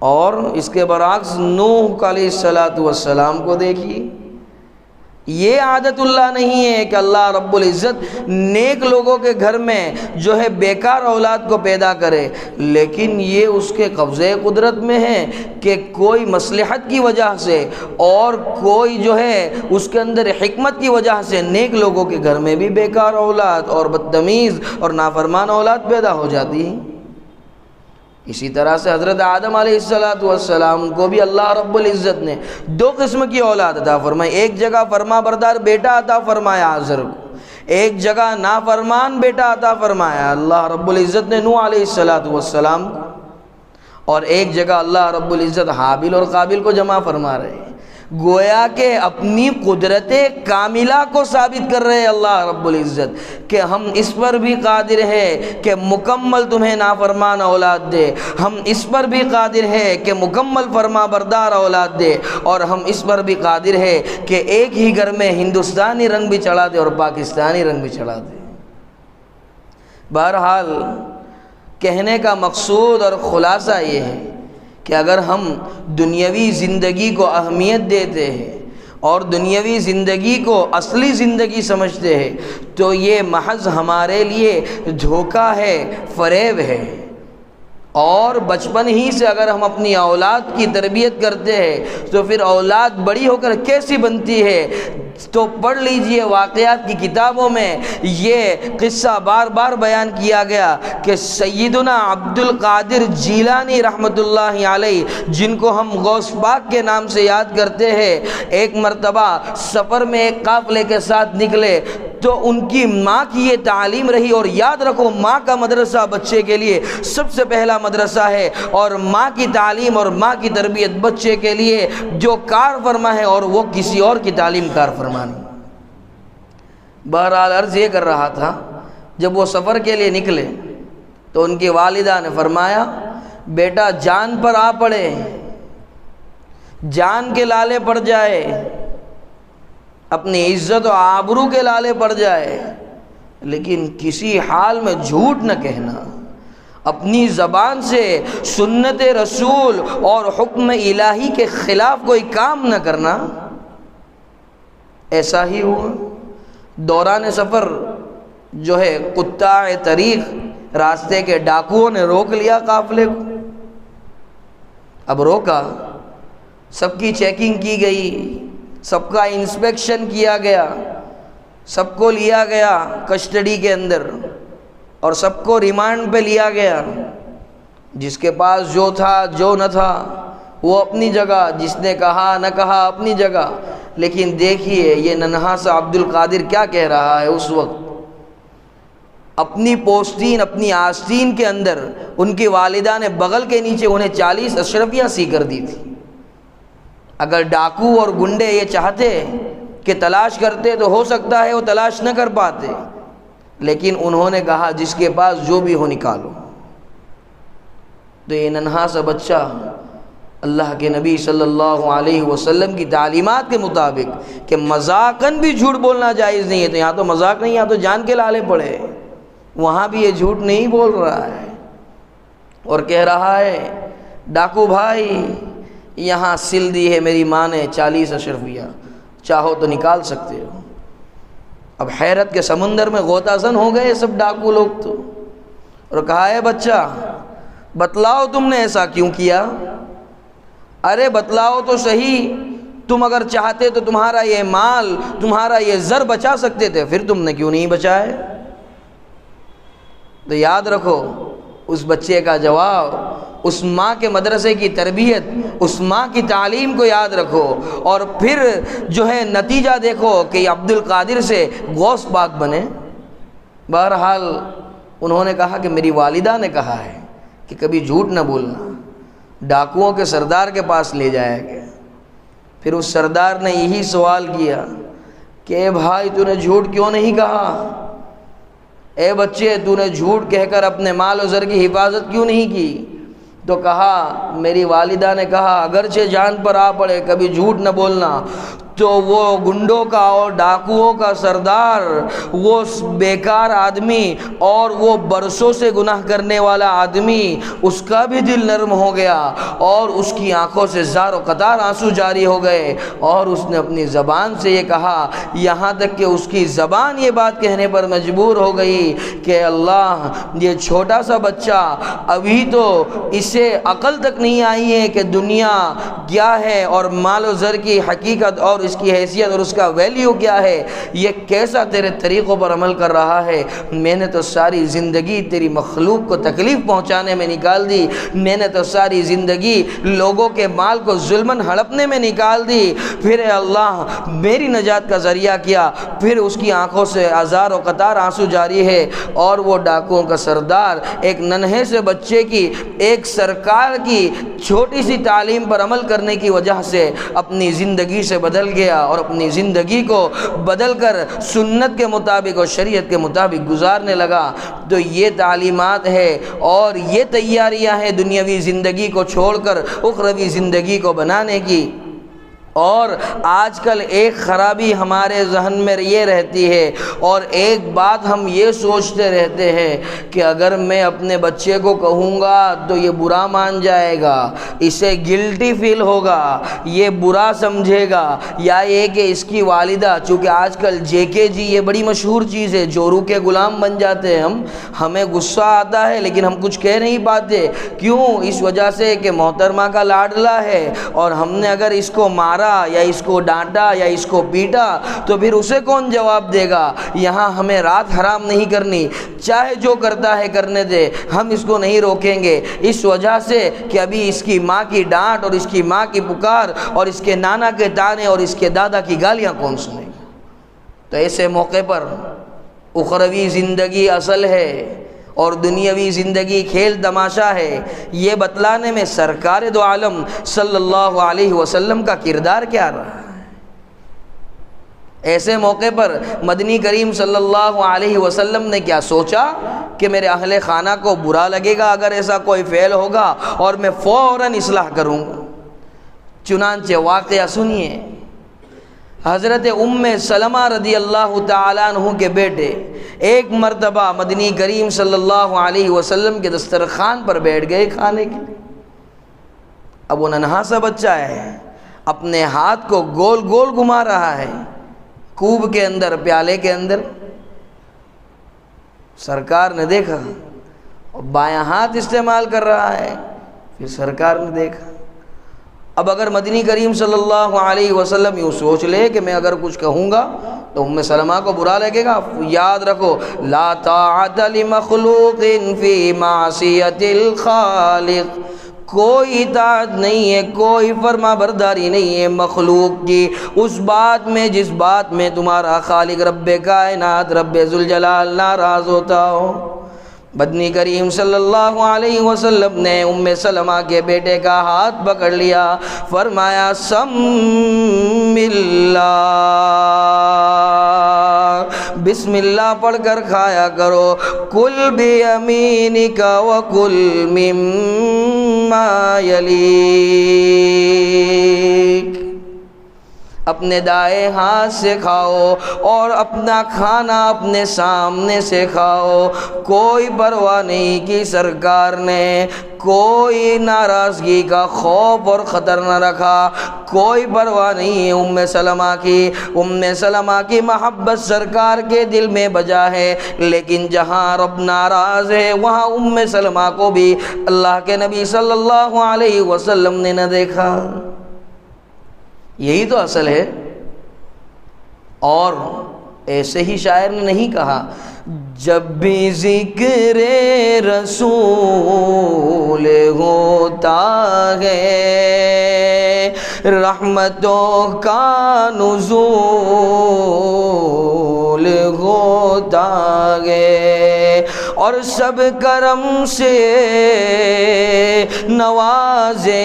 اور اس کے برعکس نوح علیہ السلام کو دیکھیے، یہ عادت اللہ نہیں ہے کہ اللہ رب العزت نیک لوگوں کے گھر میں جو ہے بیکار اولاد کو پیدا کرے، لیکن یہ اس کے قبضۂ قدرت میں ہے کہ کوئی مصلحت کی وجہ سے اور کوئی جو ہے اس کے اندر حکمت کی وجہ سے نیک لوگوں کے گھر میں بھی بیکار اولاد اور بدتمیز اور نافرمان اولاد پیدا ہو جاتی ہے۔ اسی طرح سے حضرت آدم علیہ السلام کو بھی اللہ رب العزت نے 2 قسم کی اولاد عطا فرمائی۔ ایک جگہ فرما بردار بیٹا عطا فرمایا آزر کو، ایک جگہ نافرمان بیٹا عطا فرمایا اللہ رب العزت نے نوح علیہ السلام کو، اور ایک جگہ اللہ رب العزت حابیل اور قابیل کو جمع فرما رہے ہیں۔ گویا کہ اپنی قدرت کاملہ کو ثابت کر رہے ہیں اللہ رب العزت کہ ہم اس پر بھی قادر ہے کہ مکمل تمہیں نافرمان اولاد دے، ہم اس پر بھی قادر ہے کہ مکمل فرما بردار اولاد دے، اور ہم اس پر بھی قادر ہے کہ ایک ہی گھر میں ہندوستانی رنگ بھی چڑھا دے اور پاکستانی رنگ بھی چڑھا دے۔ بہرحال کہنے کا مقصود اور خلاصہ یہ ہے کہ اگر ہم دنیاوی زندگی کو اہمیت دیتے ہیں اور دنیاوی زندگی کو اصلی زندگی سمجھتے ہیں تو یہ محض ہمارے لیے دھوکہ ہے، فریب ہے۔ اور بچپن ہی سے اگر ہم اپنی اولاد کی تربیت کرتے ہیں تو پھر اولاد بڑی ہو کر کیسی بنتی ہے تو پڑھ لیجئے واقعات کی کتابوں میں یہ قصہ بار بار بیان کیا گیا کہ سیدنا عبد القادر جیلانی رحمۃ اللہ علیہ، جن کو ہم غوث پاک کے نام سے یاد کرتے ہیں، ایک مرتبہ سفر میں ایک قافلے کے ساتھ نکلے تو ان کی ماں کی یہ تعلیم رہی، اور یاد رکھو ماں کا مدرسہ بچے کے لیے سب سے پہلا مدرسہ ہے، اور ماں کی تعلیم اور ماں کی تربیت بچے کے لیے جو کار فرما ہے اور وہ کسی اور کی تعلیم کار فرما نہیں۔ بہرحال عرض یہ کر رہا تھا، جب وہ سفر کے لیے نکلے تو ان کی والدہ نے فرمایا بیٹا جان پر آ پڑے، جان کے لالے پڑ جائے، اپنی عزت و آبرو کے لالے پڑ جائے، لیکن کسی حال میں جھوٹ نہ کہنا، اپنی زبان سے سنت رسول اور حکم الہی کے خلاف کوئی کام نہ کرنا۔ ایسا ہی ہوا۔ دوران سفر جو ہے قطاع طریق، راستے کے ڈاکوؤں نے روک لیا قافلے کو۔ اب روکا، سب کی چیکنگ کی گئی، سب کا انسپیکشن کیا گیا، سب کو لیا گیا کسٹڈی کے اندر اور سب کو ریمانڈ پہ لیا گیا۔ جس کے پاس جو تھا جو نہ تھا وہ اپنی جگہ، جس نے کہا نہ کہا اپنی جگہ۔ لیکن دیکھیے یہ ننھا سا عبد القادر کیا کہہ رہا ہے اس وقت، اپنی پوستین، اپنی آستین کے اندر ان کی والدہ نے بغل کے نیچے انہیں 40 اشرفیاں سی کر دی تھی۔ اگر ڈاکو اور گنڈے یہ چاہتے کہ تلاش کرتے تو ہو سکتا ہے وہ تلاش نہ کر پاتے، لیکن انہوں نے کہا جس کے پاس جو بھی ہو نکالو۔ تو یہ ننھا سا بچہ اللہ کے نبی صلی اللہ علیہ وسلم کی تعلیمات کے مطابق کہ مذاقاً بھی جھوٹ بولنا جائز نہیں ہے، تو یہاں تو مذاق نہیں، یہاں تو جان کے لالے پڑے، وہاں بھی یہ جھوٹ نہیں بول رہا ہے اور کہہ رہا ہے ڈاکو بھائی یہاں سل دی ہے میری ماں نے 40 اشرفیہ، چاہو تو نکال سکتے ہو۔ اب حیرت کے سمندر میں غوطہ زن ہو گئے سب ڈاکو لوگ تو، اور کہا ہے بچہ بتلاؤ تم نے ایسا کیوں کیا؟ ارے بتلاؤ تو صحیح، تم اگر چاہتے تو تمہارا یہ مال، تمہارا یہ زر بچا سکتے تھے، پھر تم نے کیوں نہیں بچائے؟ تو یاد رکھو اس بچے کا جواب، اس ماں کے مدرسے کی تربیت، اس ماں کی تعلیم کو یاد رکھو، اور پھر جو ہے نتیجہ دیکھو کہ یہ عبد القادر سے غوث پاک بنے۔ بہرحال انہوں نے کہا کہ میری والدہ نے کہا ہے کہ کبھی جھوٹ نہ بولنا۔ ڈاکوؤں کے سردار کے پاس لے جایا گیا، پھر اس سردار نے یہی سوال کیا کہ اے بھائی تو نے جھوٹ کیوں نہیں کہا؟ اے بچے تو نے جھوٹ کہہ کر اپنے مال و زر کی حفاظت کیوں نہیں کی؟ تو کہا میری والدہ نے کہا اگرچہ جان پر آ پڑے کبھی جھوٹ نہ بولنا۔ تو وہ گنڈوں کا اور ڈاکوؤں کا سردار، وہ بیکار آدمی اور وہ برسوں سے گناہ کرنے والا آدمی، اس کا بھی دل نرم ہو گیا اور اس کی آنکھوں سے زار و قطار آنسو جاری ہو گئے، اور اس نے اپنی زبان سے یہ کہا، یہاں تک کہ اس کی زبان یہ بات کہنے پر مجبور ہو گئی کہ اللہ یہ چھوٹا سا بچہ ابھی تو اسے عقل تک نہیں آئی ہے کہ دنیا کیا ہے اور مال و زر کی حقیقت اور اس کی حیثیت اور اس کا ویلیو کیا ہے، یہ کیسا تیرے طریقوں پر عمل کر رہا ہے۔ میں نے تو ساری زندگی تیری مخلوق کو تکلیف پہنچانے میں نکال دی، میں نے تو ساری زندگی لوگوں کے مال کو ظلماً ہڑپنے میں نکال دی، پھر اے اللہ میری نجات کا ذریعہ کیا۔ پھر اس کی آنکھوں سے ہزار و قطار آنسو جاری ہے، اور وہ ڈاکوؤں کا سردار ایک ننھے سے بچے کی، ایک سرکار کی چھوٹی سی تعلیم پر عمل کرنے کی وجہ سے اپنی زندگی سے بدل گیا، اور اپنی زندگی کو بدل کر سنت کے مطابق اور شریعت کے مطابق گزارنے لگا۔ تو یہ تعلیمات ہے اور یہ تیاریاں ہیں دنیاوی زندگی کو چھوڑ کر اخروی زندگی کو بنانے کی۔ اور آج کل ایک خرابی ہمارے ذہن میں یہ رہتی ہے، اور ایک بات ہم یہ سوچتے رہتے ہیں کہ اگر میں اپنے بچے کو کہوں گا تو یہ برا مان جائے گا، اسے گلٹی فیل ہوگا، یہ برا سمجھے گا، یا یہ کہ اس کی والدہ، چونکہ آج کل JKG یہ بڑی مشہور چیز ہے، جورو کے غلام بن جاتے ہیں ہمیں غصہ آتا ہے لیکن ہم کچھ کہہ نہیں پاتے، کیوں؟ اس وجہ سے کہ محترمہ کا لاڈلا ہے، اور ہم نے اگر اس کو مارا یا اس کو ڈانٹا یا اس کو پیٹا تو پھر اسے کون جواب دے گا؟ یہاں ہمیں رات حرام نہیں کرنی، چاہے جو کرتا ہے کرنے دے، ہم اس کو نہیں روکیں گے، اس وجہ سے کہ ابھی اس کی ماں کی ڈانٹ اور اس کی ماں کی پکار اور اس کے نانا کے تانے اور اس کے دادا کی گالیاں کون سنے گا؟ تو ایسے موقع پر اخروی زندگی اصل ہے اور دنیاوی زندگی کھیل تماشا ہے، یہ بتلانے میں سرکار دو عالم صلی اللہ علیہ وسلم کا کردار کیا رہا ہے۔ ایسے موقع پر مدنی کریم صلی اللہ علیہ وسلم نے کیا سوچا کہ میرے اہل خانہ کو برا لگے گا اگر ایسا کوئی فعل ہوگا، اور میں فوراً اصلاح کروں گا۔ چنانچہ واقعہ سنیے، حضرت ام سلمہ رضی اللہ تعالیٰ عنہ کے بیٹے ایک مرتبہ مدنی کریم صلی اللہ علیہ وسلم کے دسترخوان پر بیٹھ گئے کھانے کے لیے۔ اب وہ ننھا سا بچہ ہے، اپنے ہاتھ کو گول گول گھما رہا ہے کوب کے اندر، پیالے کے اندر۔ سرکار نے دیکھا، بایاں ہاتھ استعمال کر رہا ہے، پھر سرکار نے دیکھا۔ اب اگر مدنی کریم صلی اللہ علیہ وسلم یوں سوچ لے کہ میں اگر کچھ کہوں گا تو ام سلمہ کو برا لگے گا، یاد رکھو لا طاعت لمخلوق فی معصیت الخالق، کوئی اطاعت نہیں ہے، کوئی فرما برداری نہیں ہے مخلوق کی اس بات میں جس بات میں تمہارا خالق رب کائنات رب ذوالجلال ناراض ہوتا ہو۔ مدنی کریم صلی اللہ علیہ وسلم نے ام سلمہ کے بیٹے کا ہاتھ پکڑ لیا، فرمایا سم اللہ، بسم اللہ پڑھ کر کھایا کرو، کل بیمینک وکل مما یلیک، اپنے دائیں ہاتھ سے کھاؤ اور اپنا کھانا اپنے سامنے سے کھاؤ۔ کوئی پرواہ نہیں کی سرکار نے، کوئی ناراضگی کا خوف اور خطر نہ رکھا، کوئی پرواہ نہیں ہے ام سلمہ کی۔ ام سلمہ کی محبت سرکار کے دل میں بجا ہے، لیکن جہاں رب ناراض ہے وہاں ام سلمہ کو بھی اللہ کے نبی صلی اللہ علیہ وسلم نے نہ دیکھا۔ یہی تو اصل ہے۔ اور ایسے ہی شاعر نے نہیں کہا، جب بھی ذکر رسول ہوتا ہے رحمتوں کا نزول ہوتا ہے، اور سب کرم سے نوازے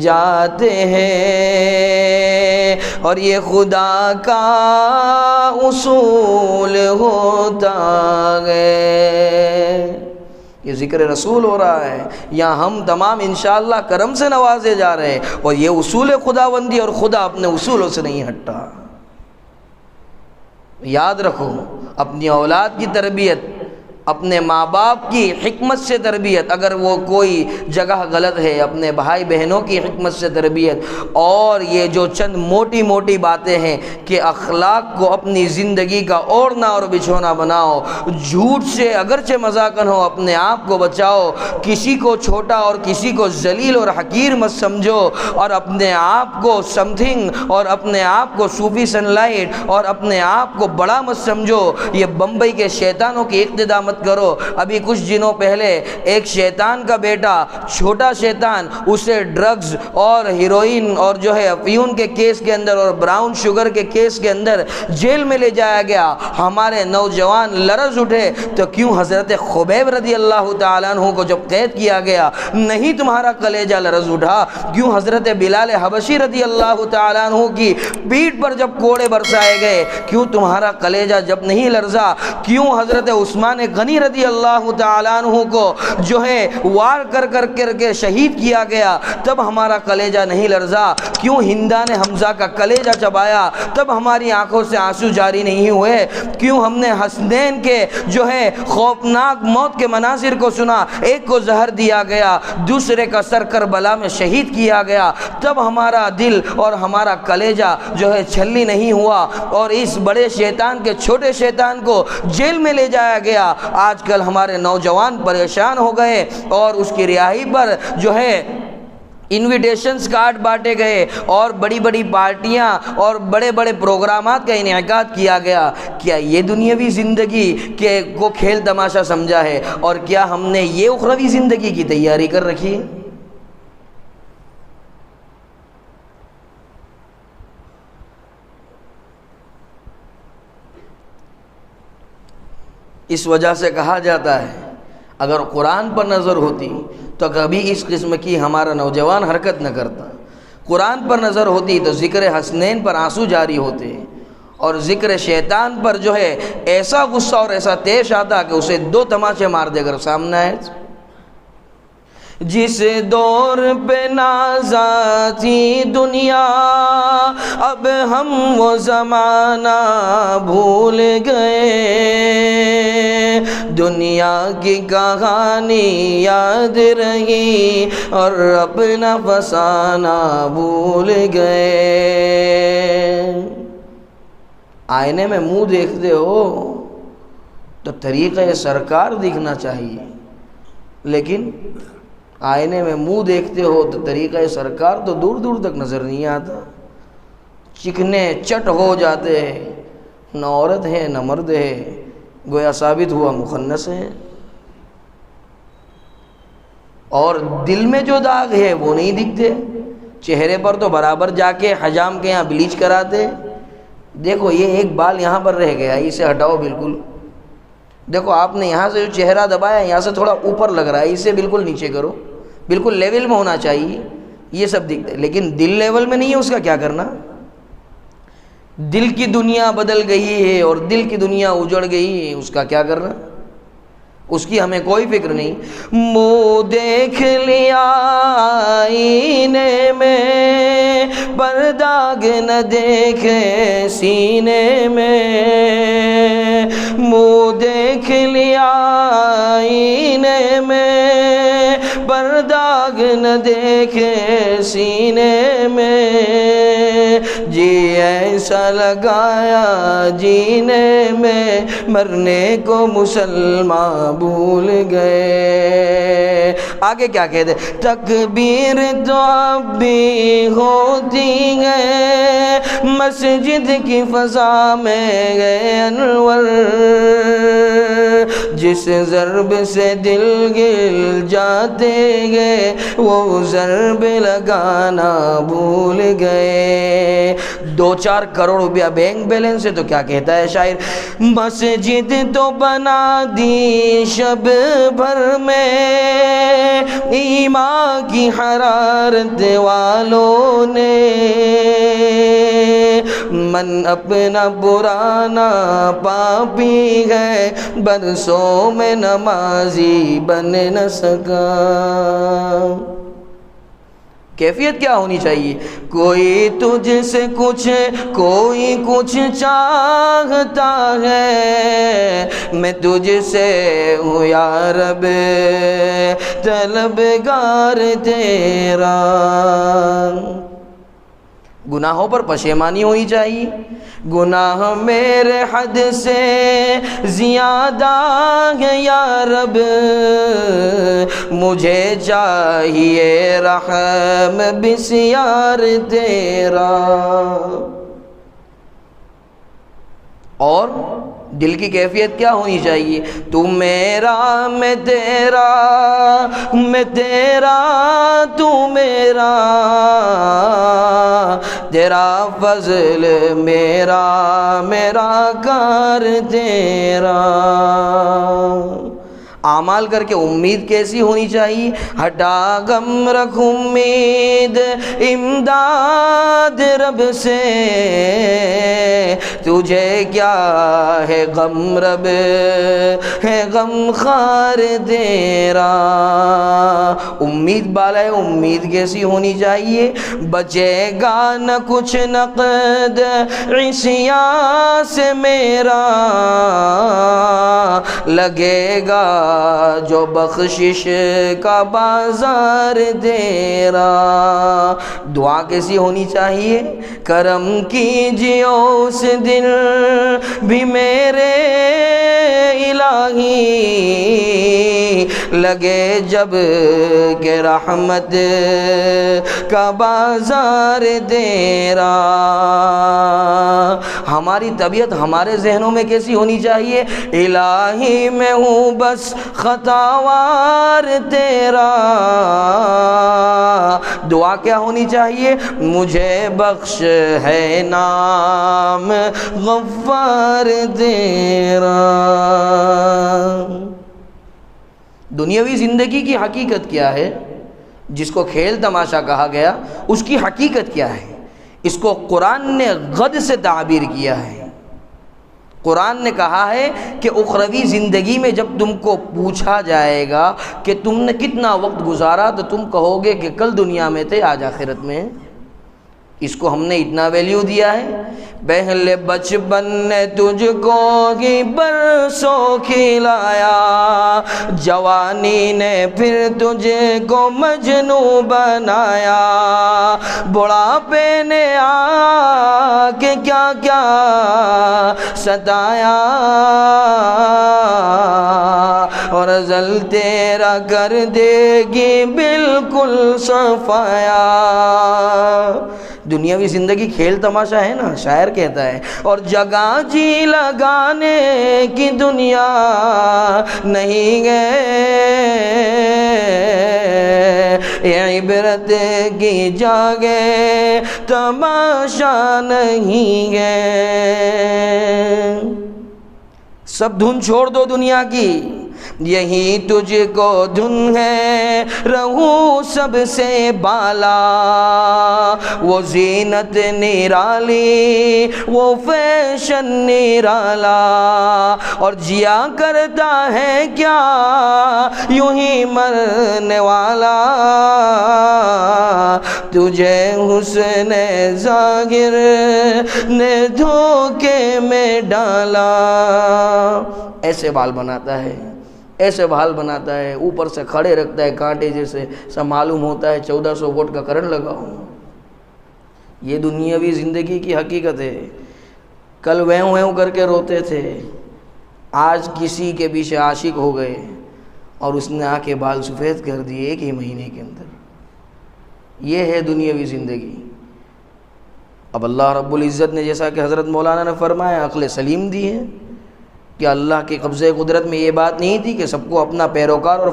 جاتے ہیں، اور یہ خدا کا اصول ہوتا ہے۔ یہ ذکر رسول ہو رہا ہے، یہاں ہم تمام انشاءاللہ کرم سے نوازے جا رہے ہیں، اور یہ اصول خداوندی، اور خدا اپنے اصولوں سے نہیں ہٹتا۔ یاد رکھو، اپنی اولاد کی تربیت، اپنے ماں باپ کی حکمت سے تربیت، اگر وہ کوئی جگہ غلط ہے اپنے بھائی بہنوں کی حکمت سے تربیت، اور یہ جو چند موٹی موٹی باتیں ہیں کہ اخلاق کو اپنی زندگی کا اوڑھنا اور بچھونا بناؤ، جھوٹ سے اگرچہ مذاقن ہو اپنے آپ کو بچاؤ، کسی کو چھوٹا اور کسی کو ذلیل اور حقیر مت سمجھو، اور اپنے آپ کو سمتھنگ اور اپنے آپ کو صوفی سن لائٹ اور اپنے آپ کو بڑا مت سمجھو۔ یہ بمبئی کے شیطانوں کی اقتدا مت کرو۔ ابھی کچھ دنوں پہلے ایک شیطان کا بیٹا، چھوٹا شیطان، اسے ڈرگز اور ہیروئن اور جو ہے افیون کے کیس کے اندر اور براؤن شوگر کے کیس کے اندر جیل میں لے جایا گیا۔ ہمارے نوجوان لرز اٹھے تو کیوں حضرت خبیب رضی اللہ تعالیٰ عنہ کو جب قید کیا گیا نہیں تمہارا کلیجہ لرز اٹھا؟ کیوں حضرت بلال حبشی رضی اللہ تعالیٰ عنہ کی پیٹھ پر جب کوڑے برسائے گئے کیوں تمہارا کلیجہ جب نہیں لرزا؟ کیوں حضرت عثمان غنی رضی اللہ تعالیٰ عنہ کو جو ہے وار کر کے شہید کیا گیا تب ہمارا کلیجہ نہیں لرزا؟ کیوں ہندان حمزہ کا کلیجہ چبایا تب ہماری آنکھوں سے آنسو جاری نہیں ہوئے؟ کیوں ہم نے حسنین کے جو ہے خوفناک موت کے مناظر کو سنا، ایک کو زہر دیا گیا، دوسرے کا سر کربلا میں شہید کیا گیا، تب ہمارا دل اور ہمارا کلیجہ جو ہے چھلنی نہیں ہوا اور اس بڑے شیطان کے چھوٹے شیطان کو جیل میں لے جایا گیا؟ آج کل ہمارے نوجوان پریشان ہو گئے اور اس کی رہائی پر جو ہے انویٹیشنز کارڈ بانٹے گئے اور بڑی بڑی پارٹیاں اور بڑے بڑے پروگرامات کا انعقاد کیا گیا۔ کیا یہ دنیاوی زندگی کو کھیل تماشا سمجھا ہے؟ اور کیا ہم نے یہ اخروی زندگی کی تیاری کر رکھی ہے؟ اس وجہ سے کہا جاتا ہے اگر قرآن پر نظر ہوتی تو کبھی اس قسم کی ہمارا نوجوان حرکت نہ کرتا، قرآن پر نظر ہوتی تو ذکر حسنین پر آنسو جاری ہوتے، اور ذکر شیطان پر جو ہے ایسا غصہ اور ایسا تیش آتا کہ اسے 2 تماچے مار دے اگر سامنے آئے۔ جس دور پہ نازا تھی دنیا اب ہم وہ زمانہ بھول گئے، دنیا کی کہانی یاد رہی اور اپنا فسانہ بھول گئے۔ آئینے میں منہ دیکھتے ہو تو طریقہ سرکار دکھنا چاہیے، لیکن آئینے میں منہ دیکھتے ہو تو طریقہ سرکار تو دور دور تک نظر نہیں آتا، چکنے چٹ ہو جاتے ہیں، نہ عورت ہے نہ مرد ہے، گویا ثابت ہوا مخنث ہے۔ اور دل میں جو داغ ہے وہ نہیں دکھتے، چہرے پر تو برابر جا کے حجام کے یہاں بلیچ کراتے، دیکھو یہ ایک بال یہاں پر رہ گیا، اسے ہٹاؤ بالکل، دیکھو آپ نے یہاں سے جو چہرہ دبایا یہاں سے تھوڑا اوپر لگ رہا ہے، اسے بالکل نیچے کرو، بالکل لیول میں ہونا چاہیے، یہ سب دکھتا ہے، لیکن دل لیول میں نہیں ہے، اس کا کیا کرنا؟ دل کی دنیا بدل گئی ہے اور دل کی دنیا اجڑ گئی ہے، اس کا کیا کرنا؟ اس کی ہمیں کوئی فکر نہیں۔ منہ دیکھ لیا آئینے میں پر داغ نہ دیکھے سینے میں، منہ دیکھ لیا آئینے میں پر داغ نہ دیکھے سینے میں، جی ایسا لگایا جینے میں مرنے کو مسلمان بھول گئے۔ آگے کیا کہتے؟ تکبیر تو اب بھی ہوتی ہے مسجد کی فضا میں گئے انور، جس ضرب سے دل گل جاتے گئے وہ ضرب لگانا بھول گئے۔ 2-4 کروڑ روپیہ بینک بیلنس ہے تو کیا کہتا ہے شاعر؟ مسجد تو بنا دی شب بھر میں ایمان کی حرارت والوں نے، من اپنا پرانا پاپی ہے برسوں میں نمازی بن نہ سکا۔ کیفیت کیا ہونی چاہیے؟ کوئی تجھ سے کچھ کوئی کچھ چاہتا ہے، میں تجھ سے ہوں یا رب طلبگار تیرا۔ گناہوں پر پشیمانی ہونی چاہیے، گناہ میرے حد سے زیادہ ہے یا رب، مجھے چاہیے رحم بسیار تیرا۔ اور دل کی کیفیت کیا ہونی چاہیے؟ تو میرا میں تیرا، میں تیرا تو میرا، تیرا فضل میرا، میرا کار تیرا۔ اعمال کر کے امید کیسی ہونی چاہیے؟ ہٹا غم رکھ امید امداد رب سے، تجھے کیا ہے غم رب ہے غم خار تیرا۔ امید بالائے امید کیسی ہونی چاہیے؟ بچے گا نہ کچھ نقد عصیاں سے میرا، لگے گا جو بخشش کا بازار تیرا۔ دعا کیسی ہونی چاہیے؟ کرم کیجیے اس دن بھی میرے الہی، لگے جب کہ رحمت کا بازار تیرا۔ ہماری طبیعت ہمارے ذہنوں میں کیسی ہونی چاہیے؟ الہی میں ہوں بس خطاوار تیرا۔ دعا کیا ہونی چاہیے؟ مجھے بخش ہے نام غفار تیرا۔ دنیاوی زندگی کی حقیقت کیا ہے؟ جس کو کھیل تماشا کہا گیا اس کی حقیقت کیا ہے؟ اس کو قرآن نے غد سے تعبیر کیا ہے۔ قرآن نے کہا ہے کہ اخروی زندگی میں جب تم کو پوچھا جائے گا کہ تم نے کتنا وقت گزارا تو تم کہو گے کہ کل دنیا میں تھے آج آخرت میں. اس کو ہم نے اتنا ویلیو دیا ہے. پہلے بچپن نے تجھ کو ہی برسوں کھلایا، جوانی نے پھر تجھے کو مجنوں بنایا، بڑھاپے نے آ کے کیا کیا ستایا، اور ازل تیرا کر دے گی بالکل صفایا. دنیاوی زندگی کھیل تماشا ہے نا، شاعر کہتا ہے. اور جگہ جی لگانے کی دنیا نہیں ہے، عبرت کی جگہ تماشا نہیں ہے. سب دھن چھوڑ دو دنیا کی، یہی تجھ کو دھن ہے، رہوں سب سے بالا. وہ زینت نرالی، وہ فیشن نرالا، اور جیا کرتا ہے کیا یوں ہی مرنے والا. تجھے حسن ظاہر نے دھوکے میں ڈالا. ایسے بال بناتا ہے، ایسے بال بناتا ہے، اوپر سے کھڑے رکھتا ہے کانٹے جیسے، سب معلوم ہوتا ہے 1400 وولٹ کا کرنٹ لگاؤ. یہ دنیاوی زندگی کی حقیقت ہے. کل ویوں ویوں کر کے روتے تھے، آج کسی کے پیچھے عاشق ہو گئے اور اس نے آ کے بال سفید کر دیے ایک ہی مہینے کے اندر. یہ ہے دنیاوی زندگی. اب اللہ رب العزت نے جیسا کہ حضرت مولانا نے فرمایا عقل سلیم دی ہے کہ اللہ کے قبضے قدرت میں یہ بات نہیں تھی کہ سب کو اپنا پیروکار اور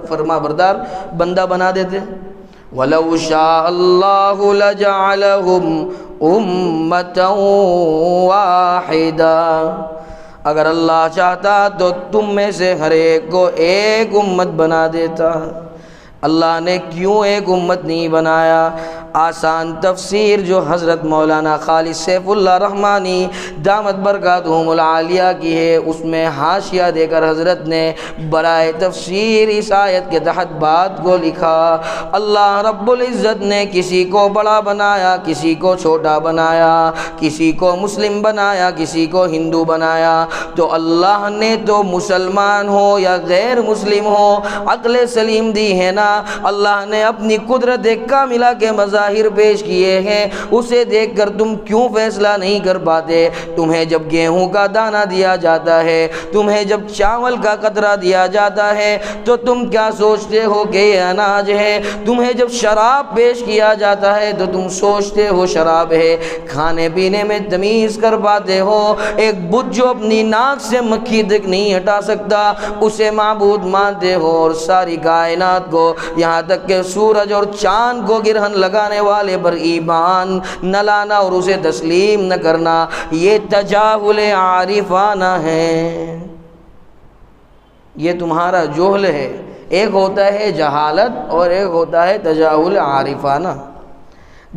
فرما بردار بندہ بنا دیتے. وَلَوْ شَاءَ اللَّهُ لَجَعَلَهُمْ أُمَّةً وَاحِدَةً، اگر اللہ چاہتا تو تم میں سے ہر ایک کو ایک امت بنا دیتا. اللہ نے کیوں ایک امت نہیں بنایا؟ آسان تفسیر جو حضرت مولانا خالد سیف اللہ رحمانی دامت برکاتہم العالیہ کی ہے، اس میں حاشیہ دے کر حضرت نے برائے تفسیر اس آیت کے تحت بات کو لکھا. اللہ رب العزت نے کسی کو بڑا بنایا، کسی کو چھوٹا بنایا، کسی کو مسلم بنایا، کسی کو ہندو بنایا. تو اللہ نے تو مسلمان ہو یا غیر مسلم ہو عقل سلیم دی ہے نا. اللہ نے اپنی قدرت کاملہ کے مظاہر پیش کیے ہیں، اسے دیکھ کر تم کیوں فیصلہ نہیں کر پاتے؟ تمہیں جب گیہوں کا دانہ دیا جاتا ہے، تمہیں جب چاول کا قطرہ دیا جاتا ہے تو تم کیا سوچتے ہو کہ یہ اناج ہے؟ تمہیں جب شراب پیش کیا جاتا ہے تو تم سوچتے ہو شراب ہے؟ کھانے پینے میں تمیز کر پاتے ہو؟ ایک بت جو اپنی ناک سے مکھی تک نہیں ہٹا سکتا اسے معبود مانتے ہو، اور ساری کائنات کو یہاں تک کہ سورج اور چاند کو گرہن لگانے والے پر ایمان نہ لانا اور اسے تسلیم نہ کرنا، یہ تجاہل عارفانہ ہے. یہ تمہارا جہل ہے. ایک ہوتا ہے جہالت اور ایک ہوتا ہے تجاہل عارفانہ.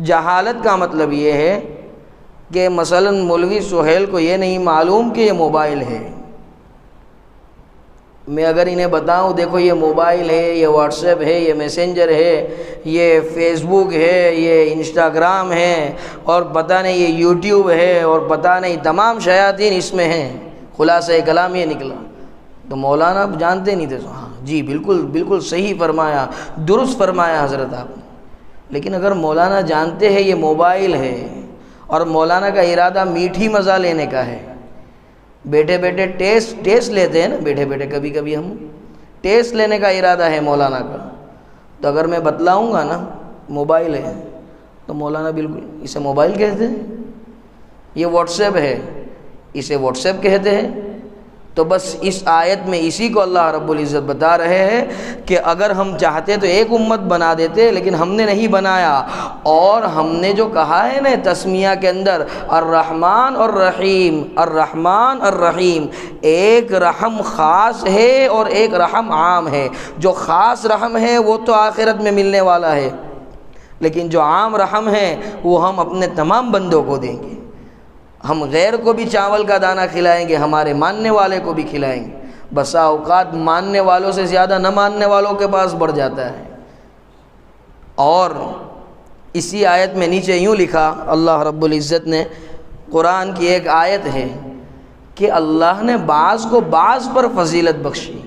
جہالت کا مطلب یہ ہے کہ مثلا مولوی سہیل کو یہ نہیں معلوم کہ یہ موبائل ہے. میں اگر انہیں بتاؤں دیکھو یہ موبائل ہے، یہ واٹس ایپ ہے، یہ میسنجر ہے، یہ فیس بک ہے، یہ انسٹاگرام ہے، اور پتہ نہیں یہ یوٹیوب ہے، اور پتہ نہیں تمام شیاطین اس میں ہیں، خلاصہ کلام یہ نکلا. تو مولانا جانتے نہیں تھے. ہاں جی بالکل صحیح فرمایا، درست فرمایا حضرت آپ نے. لیکن اگر مولانا جانتے ہیں یہ موبائل ہے اور مولانا کا ارادہ میٹھی مزہ لینے کا ہے، بیٹھے بیٹھے ٹیسٹ لیتے ہیں نا، بیٹھے بیٹھے کبھی کبھی ہم ٹیسٹ لینے کا ارادہ ہے مولانا کا، تو اگر میں بتلاؤں گا نا موبائل ہے تو مولانا بالکل اسے موبائل کہتے ہیں، یہ واٹس ایپ ہے اسے واٹس ایپ کہتے ہیں. تو بس اس آیت میں اسی کو اللہ رب العزت بتا رہے ہیں کہ اگر ہم چاہتے تو ایک امت بنا دیتے، لیکن ہم نے نہیں بنایا. اور ہم نے جو کہا ہے نا تسمیہ کے اندر الرحمن اور رحیم، الرحمن الرحیم، ایک رحم خاص ہے اور ایک رحم عام ہے. جو خاص رحم ہے وہ تو آخرت میں ملنے والا ہے، لیکن جو عام رحم ہے وہ ہم اپنے تمام بندوں کو دیں گے. ہم غیر کو بھی چاول کا دانہ کھلائیں گے، ہمارے ماننے والے کو بھی کھلائیں گے۔ بسا اوقات ماننے والوں سے زیادہ نہ ماننے والوں کے پاس بڑھ جاتا ہے۔ اور اسی آیت میں نیچے یوں لکھا اللہ رب العزت نے، قرآن کی ایک آیت ہے کہ اللہ نے بعض کو بعض پر فضیلت بخشی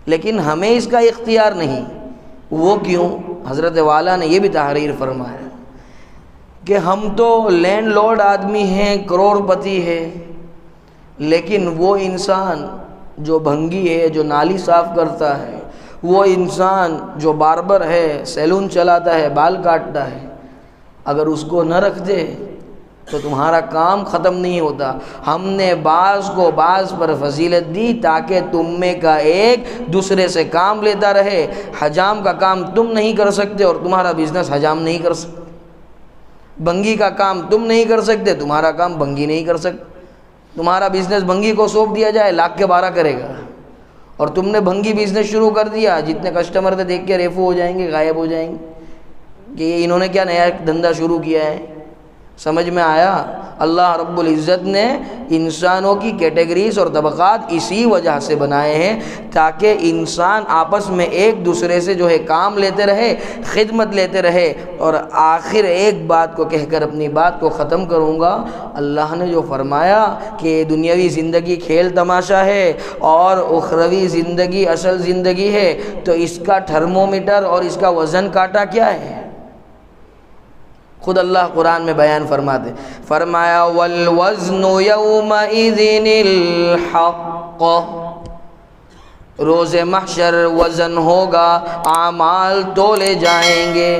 لیکن ہمیں اس کا اختیار نہیں۔ وہ کیوں؟ حضرت والا نے یہ بھی تحریر فرمایا کہ ہم تو لینڈ لارڈ آدمی ہیں، کروڑ پتی ہے، لیکن وہ انسان جو بھنگی ہے، جو نالی صاف کرتا ہے، وہ انسان جو باربر ہے، سیلون چلاتا ہے، بال کاٹتا ہے، اگر اس کو نہ رکھ دے تو تمہارا کام ختم نہیں ہوتا۔ ہم نے بعض کو بعض پر فضیلت دی تاکہ تم میں کا ایک دوسرے سے کام لیتا رہے۔ حجام کا کام تم نہیں کر سکتے اور تمہارا بزنس حجام نہیں کر سکتے، بنگی کا کام تم نہیں کر سکتے، تمہارا کام بنگی نہیں کر سکتے۔ تمہارا بزنس بنگی کو سونپ دیا جائے، لاکھ کے 12 کرے گا، اور تم نے بھنگی بزنس شروع کر دیا، جتنے کسٹمر تھے دیکھ کے ریفو ہو جائیں گے، غائب ہو جائیں گے کہ یہ انہوں نے کیا نیا دھندا شروع کیا ہے۔ سمجھ میں آیا؟ اللہ رب العزت نے انسانوں کی کیٹیگریز اور طبقات اسی وجہ سے بنائے ہیں تاکہ انسان آپس میں ایک دوسرے سے جو ہے کام لیتے رہے، خدمت لیتے رہے۔ اور آخر ایک بات کو کہہ کر اپنی بات کو ختم کروں گا، اللہ نے جو فرمایا کہ دنیاوی زندگی کھیل تماشا ہے اور اخروی زندگی اصل زندگی ہے، تو اس کا تھرمومیٹر اور اس کا وزن کاٹا کیا ہے؟ خود اللہ قرآن میں بیان فرماتے، فرمایا والوزن یومئذ الحق، روز محشر وزن ہوگا، اعمال تولے جائیں گے۔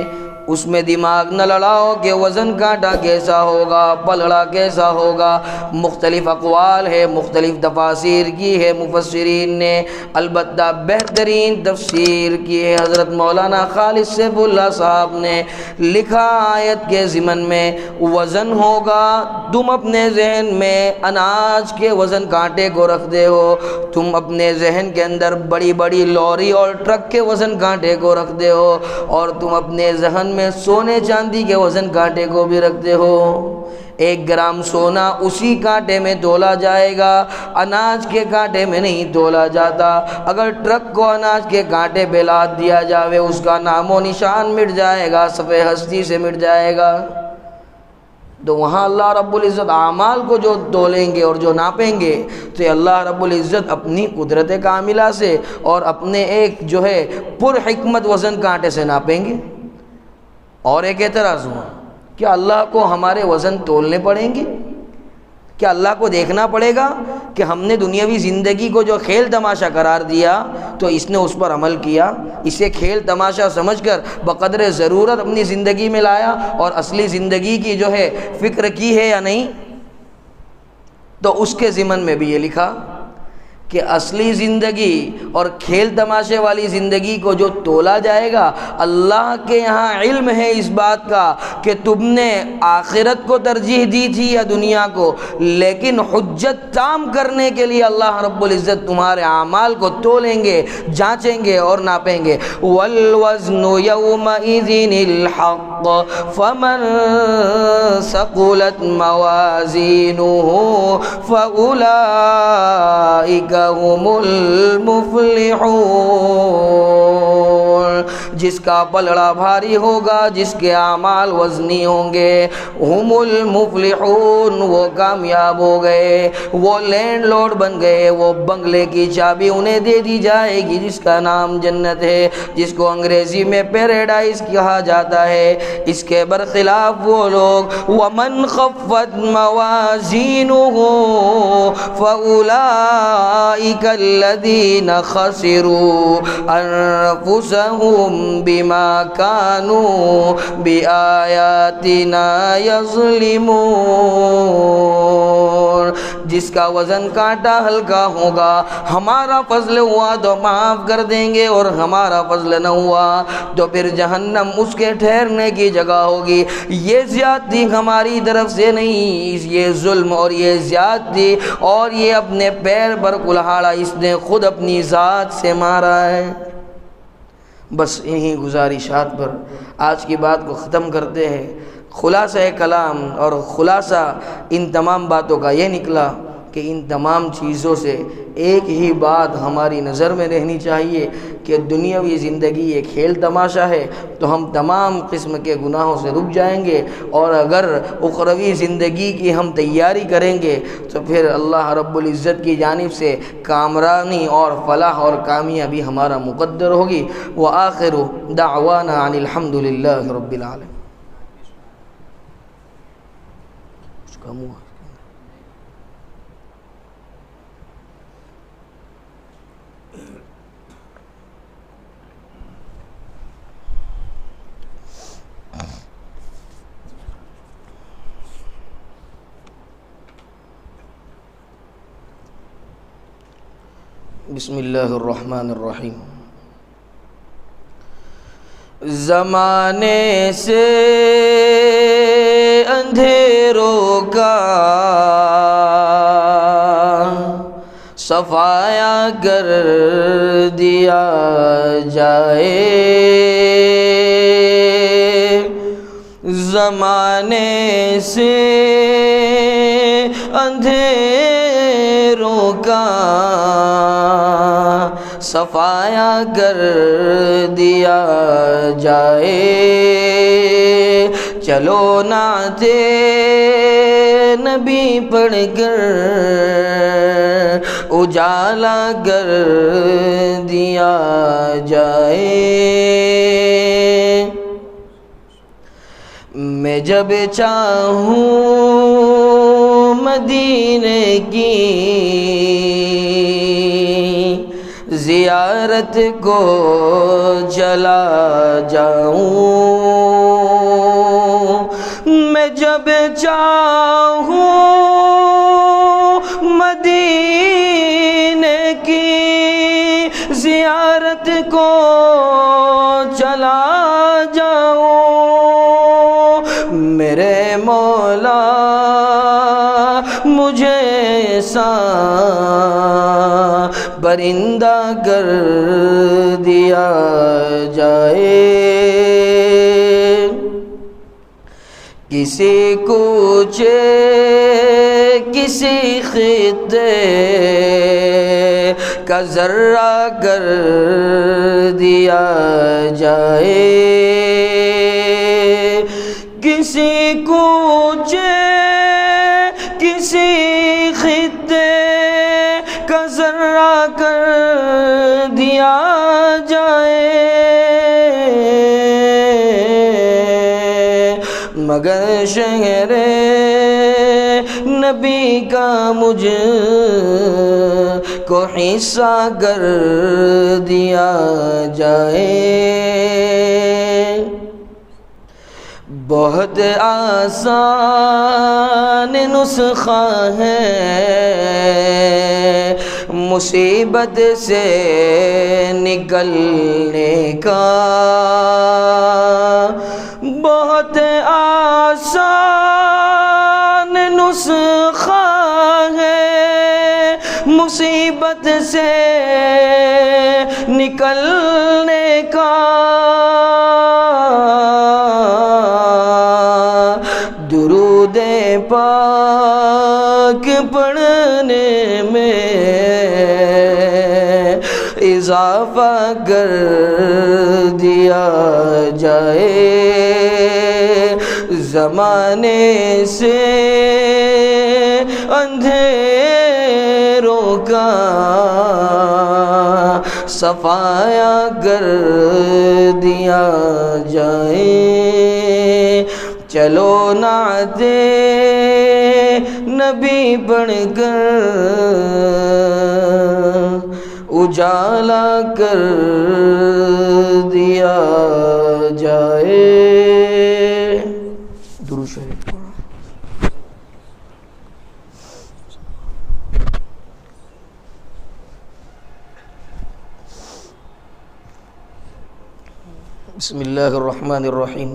اس میں دماغ نہ لڑاؤ کہ وزن کانٹا کیسا ہوگا، پلڑا کیسا ہوگا۔ مختلف اقوال ہے، مختلف تفاسیر کی ہے مفسرین نے، البتہ بہترین تفسیر کی ہے حضرت مولانا خالد سیف اللہ صاحب نے۔ لکھا آیت کے ضمن میں وزن ہوگا، تم اپنے ذہن میں اناج کے وزن کانٹے کو رکھتے ہو، تم اپنے ذہن کے اندر بڑی بڑی لوری اور ٹرک کے وزن کانٹے کو رکھتے ہو، اور تم اپنے ذہن میں سونے چاندی کے وزن کانٹے کو بھی رکھتے ہو۔ 1 گرام سونا اسی کانٹے میں تولا جائے گا، اناج کے کانٹے میں نہیں تولا جاتا۔ اگر ٹرک کو اناج کے کانٹے پہ لاد دیا جاوے، اس کا نام و نشان مٹ جائے گا، صفحہ ہستی سے مٹ جائے گا۔ تو وہاں اللہ رب العزت اعمال کو جو تولیں گے اور جو ناپیں گے، تو اللہ رب العزت اپنی قدرت کاملہ سے اور اپنے ایک جو ہے پر حکمت وزن کانٹے سے ناپیں گے۔ اور ایک اعتراض ہوا، کیا اللہ کو ہمارے وزن تولنے پڑیں گے؟ کیا اللہ کو دیکھنا پڑے گا کہ ہم نے دنیاوی زندگی کو جو کھیل تماشا قرار دیا تو اس نے اس پر عمل کیا، اسے کھیل تماشا سمجھ کر بقدر ضرورت اپنی زندگی میں لایا اور اصلی زندگی کی جو ہے فکر کی ہے یا نہیں؟ تو اس کے ضمن میں بھی یہ لکھا کہ اصلی زندگی اور کھیل تماشے والی زندگی کو جو تولا جائے گا، اللہ کے یہاں علم ہے اس بات کا کہ تم نے آخرت کو ترجیح دی تھی یا دنیا کو، لیکن حجت تام کرنے کے لیے اللہ رب العزت تمہارے اعمال کو تولیں گے، جانچیں گے اور ناپیں گے۔ والوزن یومئذ الحق فمن ثقلت موازینہ فاولئک هم المفلحون، جس کا پلڑا بھاری ہوگا، جس کے اعمال وزنی ہوں گے، ہم المفلحون، وہ کامیاب ہو گئے، وہ لینڈ لارڈ بن گئے، وہ بنگلے کی چابی انہیں دے دی جائے گی جس کا نام جنت ہے، جس کو انگریزی میں پیراڈائز کہا جاتا ہے۔ اس کے برخلاف وہ لوگ ومن خفت موازینہ فاولئک الذین خسروا انفسهم بما كانوا بآیاتنا یظلمون، جس کا وزن کانٹا ہلکا ہوگا، ہمارا فضل ہوا تو معاف کر دیں گے اور ہمارا فضل نہ ہوا تو پھر جہنم اس کے ٹھہرنے کی جگہ ہوگی۔ یہ زیادتی ہماری طرف سے نہیں، یہ ظلم اور یہ زیادتی اور یہ اپنے پیر پر کلہاڑا اس نے خود اپنی ذات سے مارا ہے۔ بس انہی گزارشات پر آج کی بات کو ختم کرتے ہیں۔ خلاصہ کلام اور خلاصہ ان تمام باتوں کا یہ نکلا کہ ان تمام چیزوں سے ایک ہی بات ہماری نظر میں رہنی چاہیے کہ دنیاوی زندگی یہ کھیل تماشا ہے، تو ہم تمام قسم کے گناہوں سے رک جائیں گے، اور اگر اخروی زندگی کی ہم تیاری کریں گے تو پھر اللہ رب العزت کی جانب سے کامرانی اور فلاح اور کامیابی ہمارا مقدر ہوگی۔ وآخر دعوانا عن الحمد للہ رب العالمین۔ بسم اللہ الرحمن الرحیم۔ زمانے سے اندھیروں کا صفایا کر دیا جائے، زمانے سے اندھیروں کا صفایا کر دیا جائے، چلو نعت نبی پڑھ کر اجالا کر دیا جائے۔ میں جب چاہوں مدینے کی زیارت کو چلا جاؤں، میں جب چاہوں مدینے کی زیارت کو چلا جاؤں، میرے مولا مجھے ایسا پرندہ کر دیا جائے، کسی کوچے کسی خطے کا ذرہ کر دیا جائے، کسی کوچے کسی خطے کا ذرہ کر دیا جائے، مگر شہر نبی کا مجھ کو حصہ کر دیا جائے۔ بہت آسان نسخہ ہے مصیبت سے نکلنے کا، بہت آسان نسخہ ہے مصیبت سے نکلنے کا، درود پاک پڑھنے میں اضافہ کر دیا جائے، زمانے سے اندھیروں کا صفایا کر دیا جائے، چلو نعت نبی پڑھ کر اجالا کر دیا جائے۔ درود شریف پڑھو۔ بسم اللہ الرحمن الرحیم۔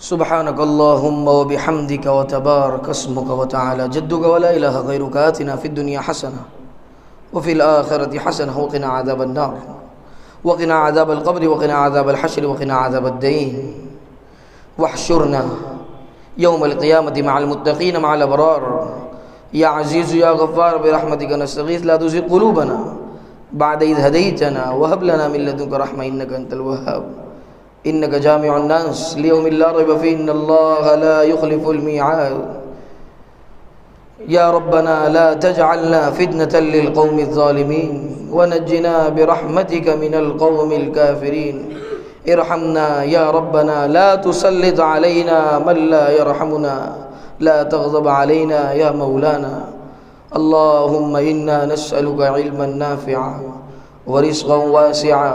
سبحانك اللهم وبحمدك وتبارك اسمك وتعالى جدك ولا إله غيرك، آتنا في الدنيا حسنة وفي الآخرة حسنة وقنا عذاب النار، وقنا عذاب القبر وقنا عذاب الحشر وقنا عذاب الدين واحشرنا يوم القيامة مع المتقين مع الأبرار يا عزيز يا غفار برحمتك نستغيث لا تزغ قلوبنا بعد إذ هديتنا وهب لنا من لدنك رحمة إنك أنت الوهاب إنك جامع الناس ليوم لا ريب فيه إن الله لا يخلف الميعاد يا ربنا لا تجعلنا فتنة للقوم الظالمين ونجنا برحمتك من القوم الكافرين ارحمنا يا ربنا لا تسلط علينا من لا يرحمنا لا تغضب علينا يا مولانا اللهم إنا نسألك علما نافعا ورزقا واسعا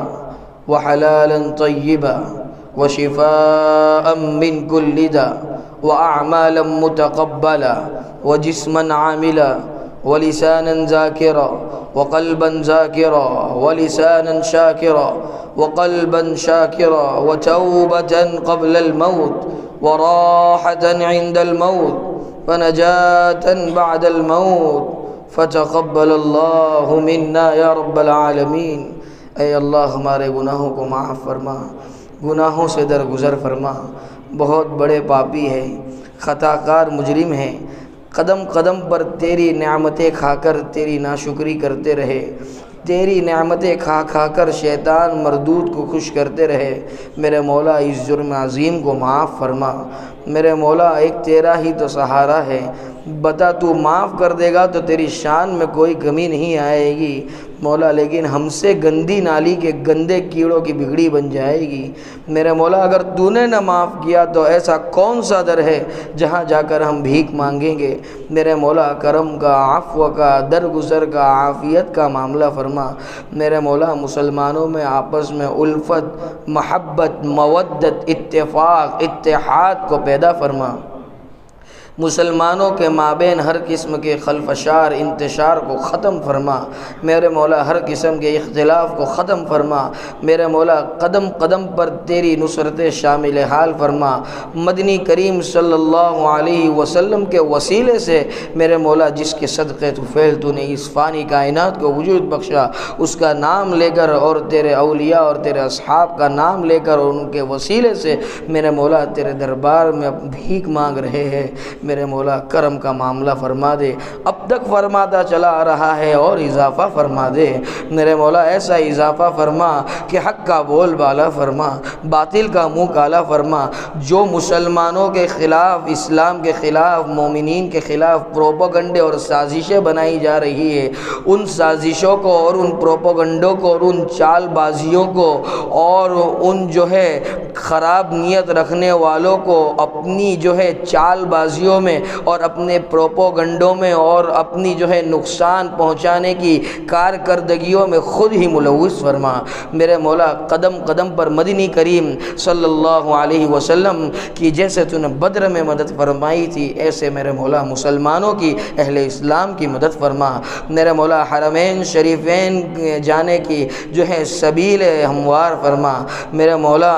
وحلالا طيبا وشفاء من كل داء وأعمالا متقبلا وجسما عاملا ولسانا ذاكرا وقلبا ذاكرا ولسانا شاكرا وقلبا شاكرا وتوبة قبل الموت وراحة عند الموت ونجاة بعد الموت فتقبل الله منا يا رب العالمین۔ اے اللہ ہمارے گناہوں کو معاف فرما، گناہوں سے درگزر فرما، بہت بڑے پاپی ہیں، خطا کار مجرم ہیں، قدم قدم پر تیری نعمتیں کھا کر تیری ناشکری کرتے رہے، تیری نعمتیں کھا کھا کر شیطان مردود کو خوش کرتے رہے۔ میرے مولا اس جرم عظیم کو معاف فرما۔ میرے مولا ایک تیرا ہی تو سہارا ہے، بتا تو معاف کر دے گا تو تیری شان میں کوئی کمی نہیں آئے گی مولا، لیکن ہم سے گندی نالی کے گندے کیڑوں کی بگڑی بن جائے گی۔ میرے مولا اگر تو نے نہ معاف کیا تو ایسا کون سا در ہے جہاں جا کر ہم بھیک مانگیں گے۔ میرے مولا کرم کا، عفو کا، درگزر کا، عافیت کا معاملہ فرما۔ میرے مولا مسلمانوں میں آپس میں الفت، محبت، مودت، اتفاق، اتحاد کو پیدا فرما۔ مسلمانوں کے مابین ہر قسم کے خلفشار انتشار کو ختم فرما۔ میرے مولا ہر قسم کے اختلاف کو ختم فرما۔ میرے مولا قدم قدم پر تیری نصرت شامل حال فرما۔ مدنی کریم صلی اللہ علیہ وسلم کے وسیلے سے میرے مولا جس کے صدقے طفیل تو نے اس فانی کائنات کو وجود بخشا، اس کا نام لے کر اور تیرے اولیاء اور تیرے اصحاب کا نام لے کر اور ان کے وسیلے سے میرے مولا تیرے دربار میں بھیک مانگ رہے ہیں۔ میرے مولا کرم کا معاملہ فرما دے، اب تک فرماتا چلا آ رہا ہے اور اضافہ فرما دے۔ میرے مولا ایسا اضافہ فرما کہ حق کا بول بالا فرما، باطل کا منہ کالا فرما۔ جو مسلمانوں کے خلاف، اسلام کے خلاف، مومنین کے خلاف پروپیگنڈے اور سازشیں بنائی جا رہی ہے، ان سازشوں کو اور ان پروپیگنڈوں کو اور ان چال بازیوں کو اور ان جو ہے خراب نیت رکھنے والوں کو اپنی جو ہے چال بازیوں میں اور اپنے پروپیگنڈوں میں اور اپنی جو ہے نقصان پہنچانے کی کارکردگیوں میں خود ہی ملوث فرما۔ میرے مولا قدم قدم پر مدنی کریم صلی اللہ علیہ وسلم کی جیسے تو نے بدر میں مدد فرمائی تھی، ایسے میرے مولا مسلمانوں کی، اہل اسلام کی مدد فرما۔ میرے مولا حرمین شریفین جانے کی جو ہے سبیل ہموار فرما۔ میرے مولا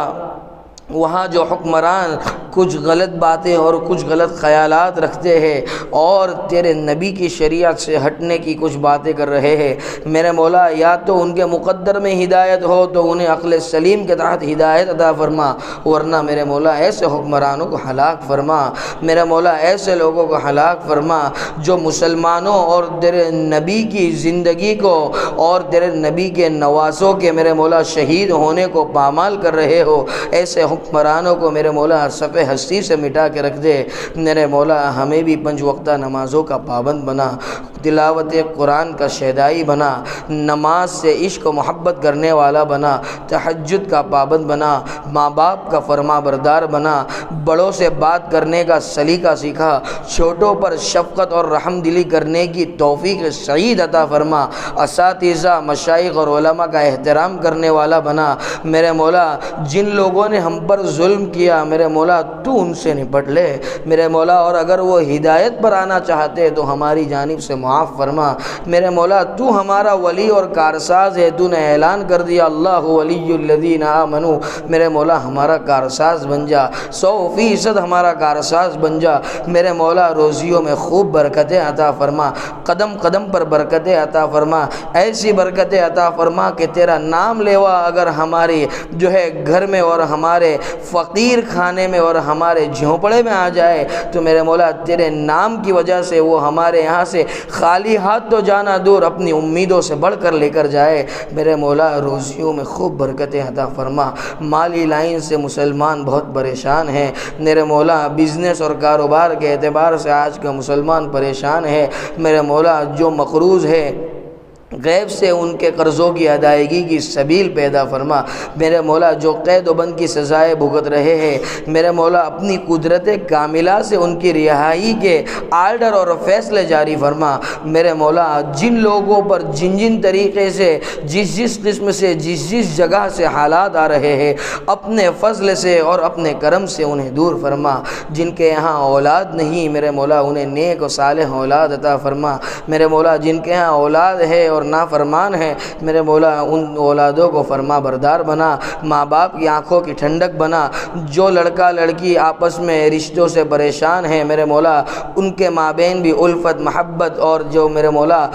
وہاں جو حکمران کچھ غلط باتیں اور کچھ غلط خیالات رکھتے ہیں اور تیرے نبی کی شریعت سے ہٹنے کی کچھ باتیں کر رہے ہیں، میرے مولا یا تو ان کے مقدر میں ہدایت ہو تو انہیں عقل سلیم کے تحت ہدایت عطا فرما، ورنہ میرے مولا ایسے حکمرانوں کو ہلاک فرما۔ میرے مولا ایسے لوگوں کو ہلاک فرما جو مسلمانوں اور تیرے نبی کی زندگی کو اور تیرے نبی کے نواسوں کے میرے مولا شہید ہونے کو پامال کر رہے ہو۔ ایسے حکمرانوں کو میرے مولا صفِ ہستی سے مٹا کے رکھ دے۔ میرے مولا ہمیں بھی 5 وقتہ نمازوں کا پابند بنا، تلاوت قرآن کا شیدائی بنا، نماز سے عشق و محبت کرنے والا بنا، تہجد کا پابند بنا، ماں باپ کا فرما بردار بنا، بڑوں سے بات کرنے کا سلیقہ سیکھا، چھوٹوں پر شفقت اور رحم دلی کرنے کی توفیق سعید عطا فرما، اساتذہ، مشائخ اور علماء کا احترام کرنے والا بنا۔ میرے مولا جن لوگوں نے ہم پر ظلم کیا میرے مولا تو ان سے نپٹ لے میرے مولا، اور اگر وہ ہدایت پر آنا چاہتے تو ہماری جانب سے معاف فرما میرے مولا۔ تو ہمارا ولی اور کارساز ہے، تو نے اعلان کر دیا اللہ ولی الذین آمنوا، میرے مولا ہمارا کارساز بن جا، 100% ہمارا کارساز بن جا میرے مولا۔ روزیوں میں خوب برکتیں عطا فرما، قدم قدم پر برکتیں عطا فرما، ایسی برکتیں عطا فرما کہ تیرا نام لیوا اگر ہماری جو ہے گھر میں اور ہمارے فقیر کھانے میں اور ہمارے جھونپڑے میں آ جائے تو میرے مولا تیرے نام کی وجہ سے وہ ہمارے یہاں سے خالی ہاتھ تو جانا دور اپنی امیدوں سے بڑھ کر لے کر جائے میرے مولا۔ روزیوں میں خوب برکتیں عطا فرما، مالی لائن سے مسلمان بہت پریشان ہیں میرے مولا، بزنس اور کاروبار کے اعتبار سے آج کا مسلمان پریشان ہے میرے مولا۔ جو مقروض ہے غیب سے ان کے قرضوں کی ادائیگی کی سبیل پیدا فرما میرے مولا۔ جو قید و بند کی سزائیں بھگت رہے ہیں میرے مولا، اپنی قدرت کاملہ سے ان کی رہائی کے آرڈر اور فیصلے جاری فرما میرے مولا۔ جن لوگوں پر جن جن طریقے سے جس قسم سے جس جگہ سے حالات آ رہے ہیں اپنے فضل سے اور اپنے کرم سے انہیں دور فرما۔ جن کے یہاں اولاد نہیں میرے مولا انہیں نیک و صالح اولاد عطا فرما میرے مولا۔ جن کے یہاں اولاد ہے اور نافرمان ہے میرے مولا ان اولادوں کو فرما بردار بنا، ماں باپ کی آنکھوں کی ٹھنڈک بنا۔ جو لڑکا لڑکی آپس میں رشتوں سے پریشان ہیں میرے مولا ان کے مابین بھی الفت محبت اور جو میرے مولا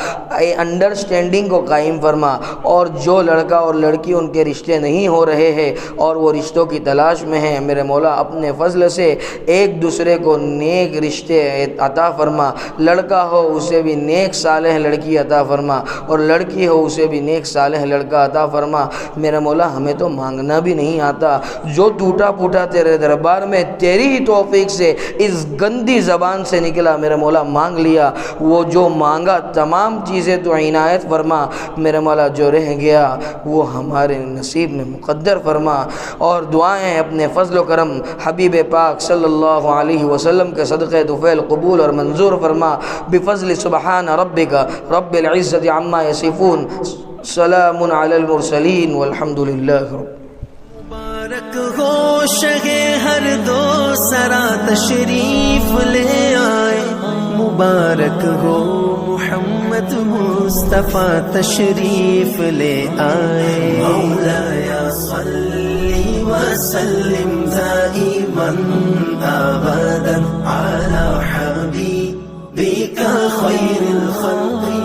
انڈرسٹینڈنگ کو قائم فرما، اور جو لڑکا اور لڑکی ان کے رشتے نہیں ہو رہے ہیں اور وہ رشتوں کی تلاش میں ہیں میرے مولا اپنے فضل سے ایک دوسرے کو نیک رشتے عطا فرما۔ لڑکا ہو اسے بھی نیک صالح لڑکی عطا فرما اور لڑکی ہو اسے بھی نیک صالح لڑکا عطا فرما میرے مولا۔ ہمیں تو مانگنا بھی نہیں آتا، جو ٹوٹا پھوٹا تیرے دربار میں تیری ہی توفیق سے اس گندی زبان سے نکلا میرے مولا مانگ لیا، وہ جو مانگا تمام چیزیں تو عنایت فرما میرے مولا۔ جو رہ گیا وہ ہمارے نصیب میں مقدر فرما، اور دعائیں اپنے فضل و کرم حبیب پاک صلی اللہ علیہ وسلم کے صدقے طفیل قبول اور منظور فرما بفضل سبحان ربک رب العزت عما یصفون، سلام علی المرسلین والحمد للہ رب۔ مبارک ہو شہ ہر دو سرا تشریف لے آئے، مبارک ہو محمد مصطفیٰ تشریف لے آئے۔ مولایا صلی وسلم دائما ابدا علی حبیبک خیر الخلق